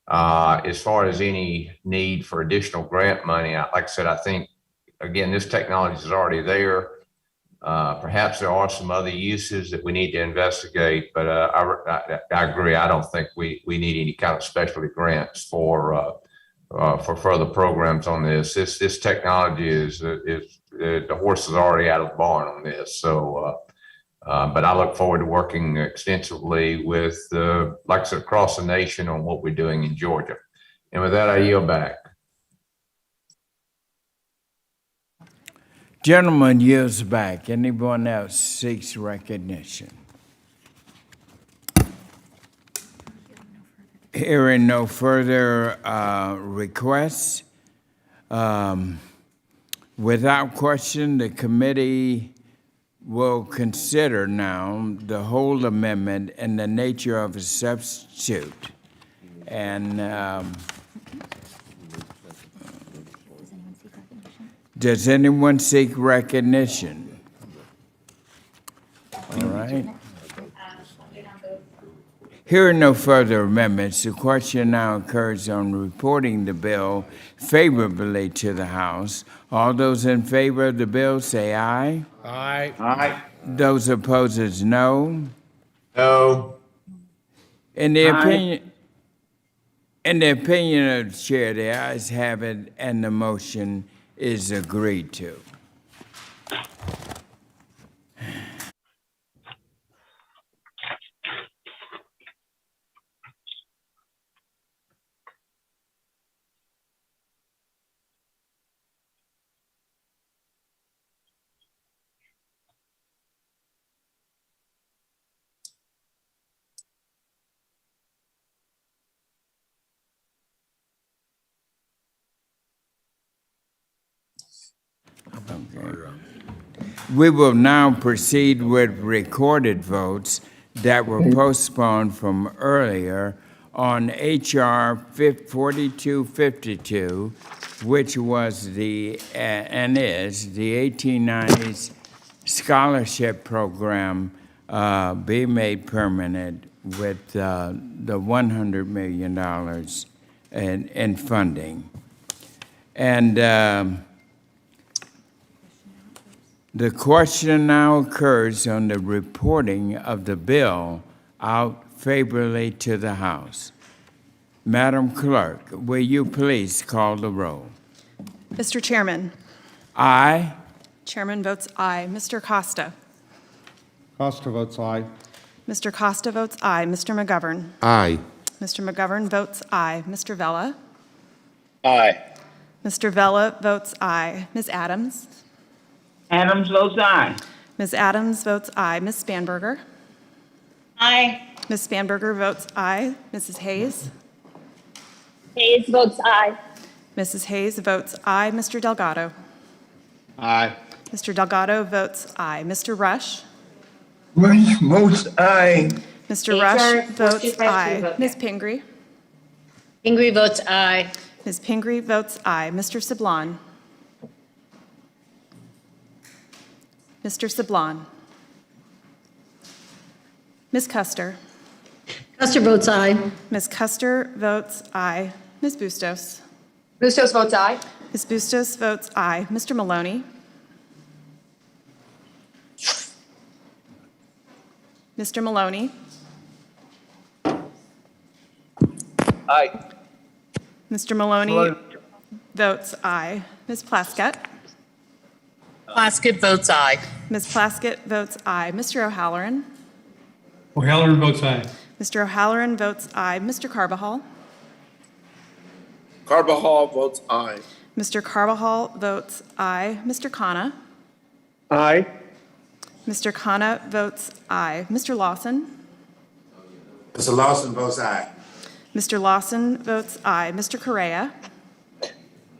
As far as any need for additional grant money, like I said, I think, again, this technology is already there. Perhaps there are some other uses that we need to investigate, but I agree. I don't think we need any kind of specialty grants for further programs on this. This technology is the horse is already out of the barn on this. So, but I look forward to working extensively with, like I said, across the nation on what we're doing in Georgia. And with that, I yield back. Gentleman yields back. Anyone else seeks recognition? Hearing no further requests, without question, the committee will consider now the whole amendment and the nature of a substitute. And does anyone seek recognition? All right. Hearing no further amendments, the question now occurs on reporting the bill favorably to the House. All those in favor of the bill say aye. Aye. Aye. Those opposed, no. No. In the opinion of the chair, the ayes have it, and the motion is agreed to. Okay. We will now proceed with recorded votes that were postponed from earlier on H.R. 4252, which was and is the 1890s scholarship program be made permanent with the $100 million in funding. And the question now occurs on the reporting of the bill out favorably to the House. Madam Clerk, will you please call the roll? Mr. Chairman. Aye. Chairman votes aye. Mr. Costa. Costa votes aye. Mr. Costa votes aye. Mr. McGovern. Aye. Mr. McGovern votes aye. Mr. Vella. Aye. Mr. Vella votes aye. Ms. Adams. Adams votes aye. Ms. Adams votes aye. Ms. Spanberger. Aye. Ms. Spanberger votes aye. Mrs. Hayes. Hayes votes aye. Mrs. Hayes votes aye. Mr. Delgado. Aye. Mr. Delgado votes aye. Mr. Rush. Rush votes aye. Mr. Rush votes aye. Ms. Pingree. Pingree votes aye. Ms. Pingree votes aye. Mr. Sablon. Mr. Sablon. Ms. Custer. Custer votes aye. Ms. Custer votes aye. Ms. Bustos. Bustos votes aye. Ms. Bustos votes aye. Mr. Maloney. Mr. Maloney. Aye. Mr. Maloney votes aye. Ms. Plaskett. Plaskett votes aye. Ms. Plaskett votes aye. Mr. O'Halloran. O'Halloran votes aye. Mr. O'Halloran votes aye. Mr. Carbajal. Carbajal votes aye. Mr. Carbajal votes aye. Mr. Khanna. Aye. Mr. Khanna votes aye. Mr. Lawson. Mr. Lawson votes aye. Mr. Lawson votes aye. Mr. Correa.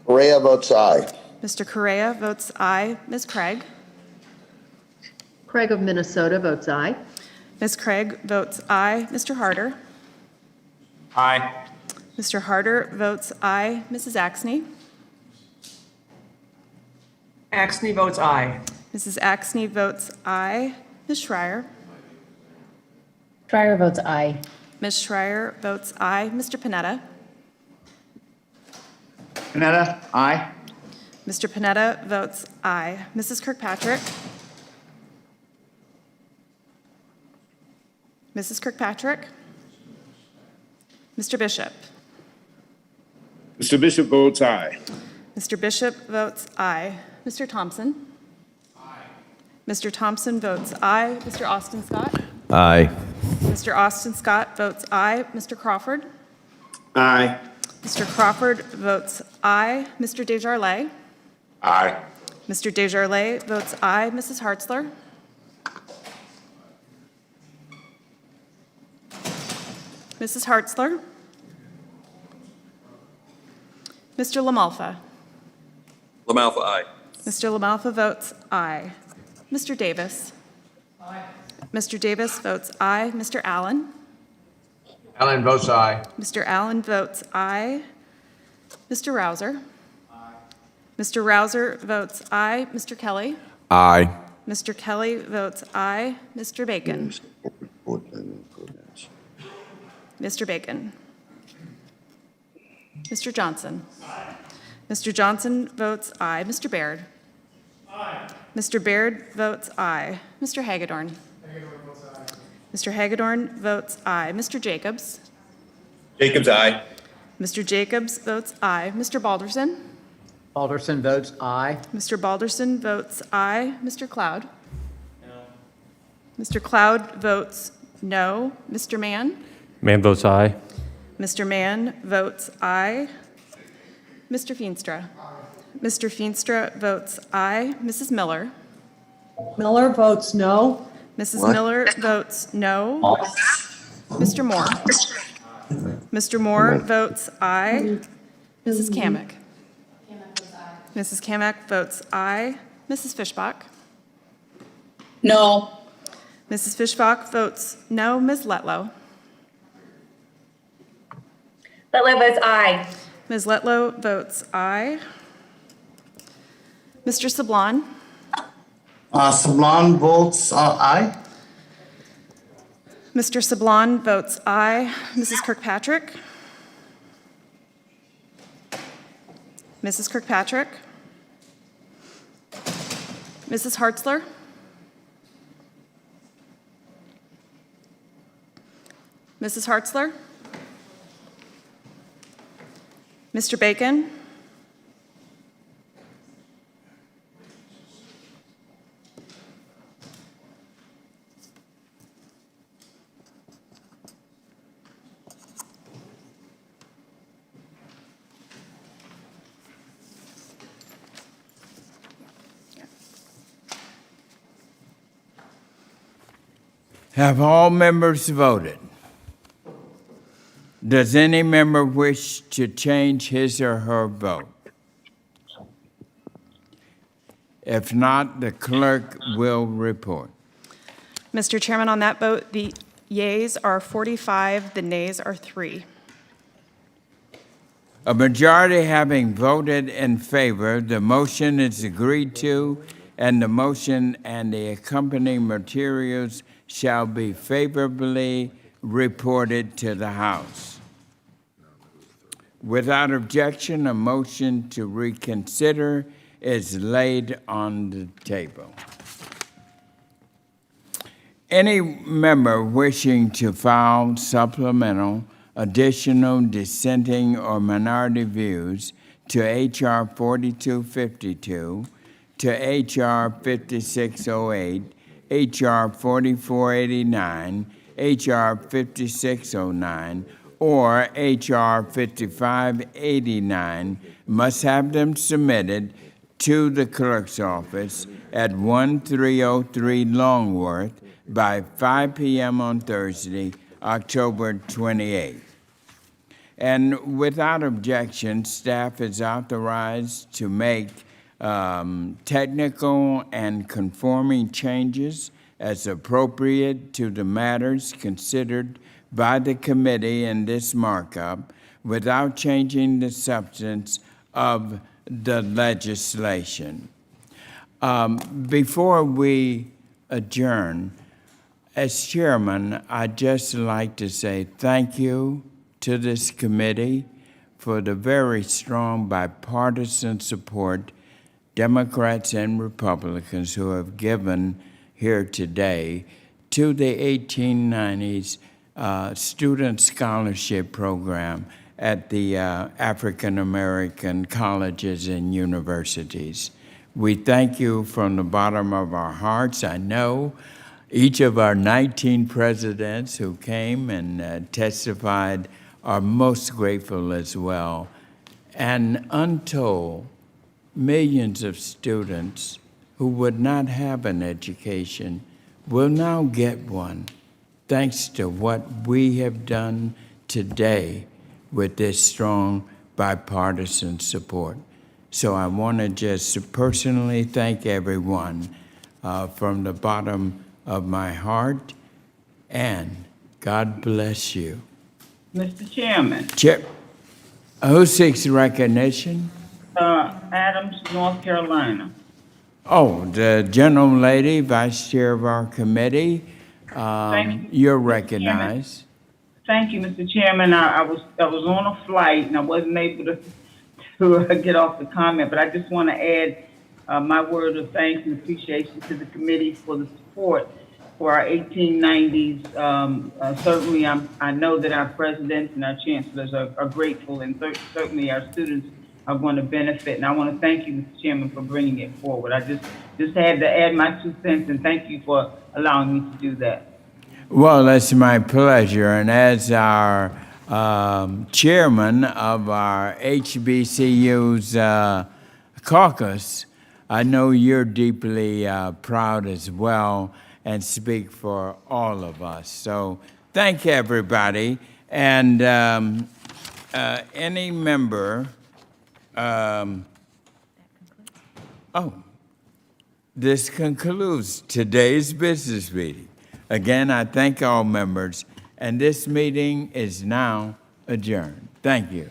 Correa votes aye. Mr. Correa votes aye. Ms. Craig. Craig of Minnesota votes aye. Ms. Craig votes aye. Mr. Harder. Aye. Mr. Harder votes aye. Mrs. Axney. Axney votes aye. Mrs. Axney votes aye. Ms. Schreier. Schreier votes aye. Ms. Schreier votes aye. Mr. Panetta. Panetta, aye. Mr. Panetta votes aye. Mrs. Kirkpatrick. Mrs. Kirkpatrick. Mr. Bishop. Mr. Bishop votes aye. Mr. Bishop votes aye. Mr. Thompson. Mr. Thompson votes aye. Mr. Austin Scott. Aye. Mr. Austin Scott votes aye. Mr. Crawford. Aye. Mr. Crawford votes aye. Mr. Desjardins. Aye. Mr. Desjardins votes aye. Mrs. Hartzler. Mrs. Hartzler. Mr. LaMalfa. LaMalfa, aye. Mr. LaMalfa votes aye. Mr. Davis. Aye. Mr. Davis votes aye. Mr. Allen. Allen votes aye. Mr. Allen votes aye. Mr. Rouser. Aye. Mr. Rouser votes aye. Mr. Kelly. Aye. Mr. Kelly votes aye. Mr. Bacon. Mr. Bacon. Mr. Johnson. Aye. Mr. Johnson votes aye. Mr. Baird. Aye. Mr. Baird votes aye. Mr. Hagedorn. Votes aye. Mr. Hagedorn votes aye. Mr. Jacobs. Jacobs, aye. Mr. Jacobs votes aye. Mr. Balderson. Alderson votes aye. Mr. Balderson votes aye. Mr. Cloud. No. Mr. Cloud votes no. Mr. Mann. Mann votes aye. Mr. Mann votes aye. Mr. Feenstra. Mr. Feenstra votes aye. Mrs. Miller. Miller votes no. Mrs. Miller votes no. Mr. Moore. Mr. Moore votes aye. Mrs. Kamick. Mrs. Kamick votes aye. Mrs. Fishbach. No. Mrs. Fishbach votes no. Ms. Letlow. Letlow votes aye. Ms. Letlow votes aye. Mr. Sablon. Sablon votes aye. Mr. Sablon votes aye. Mrs. Kirkpatrick. Mrs. Kirkpatrick. Mrs. Hartzler. Mrs. Hartzler. Mr. Bacon. Have all members voted? Does any member wish to change his or her vote? If not, the clerk will report. Mr. Chairman, on that vote, the yeas are 45, the nays are 3. A majority having voted in favor, the motion is agreed to, and the motion and the accompanying materials shall be favorably reported to the House. Without objection, a motion to reconsider is laid on the table. Any member wishing to file supplemental, additional, dissenting, or minority views to H.R. 4252, to H.R. 5608, H.R. 4489, H.R. 5609, or H.R. 5589 must have them submitted to the clerk's office at 1303 Longworth by 5 p.m. on Thursday, October 28th. And without objection, staff is authorized to make technical and conforming changes as appropriate to the matters considered by the committee in this markup without changing the substance of the legislation. Before we adjourn, as chairman, I'd just like to say thank you to this committee for the very strong bipartisan support Democrats and Republicans who have given here today to the 1890s Student Scholarship Program at the African American colleges and universities. We thank you from the bottom of our hearts. I know each of our 19 presidents who came and testified are most grateful as well. And untold millions of students who would not have an education will now get one, thanks to what we have done today with this strong bipartisan support. So I want to just personally thank everyone from the bottom of my heart, and God bless you. Mr. Chairman, Who seeks recognition? Adams, North Carolina. Oh, the gentle lady, vice chair of our committee. You're recognized. Thank you, Mr. Chairman. I was on a flight and I wasn't able to get off the comment, but I just want to add my word of thanks and appreciation to the committee for the support for our 1890s. Certainly, I know that our presidents and our chancellors are grateful, and certainly our students are going to benefit. And I want to thank you, Mr. Chairman, for bringing it forward. I just had to add my 2 cents, and thank you for allowing me to do that. Well, it's my pleasure. And as our chairman of our HBCU's caucus, I know you're deeply proud as well and speak for all of us. So thank everybody. And any member, this concludes today's business meeting. Again, I thank all members, and this meeting is now adjourned. Thank you.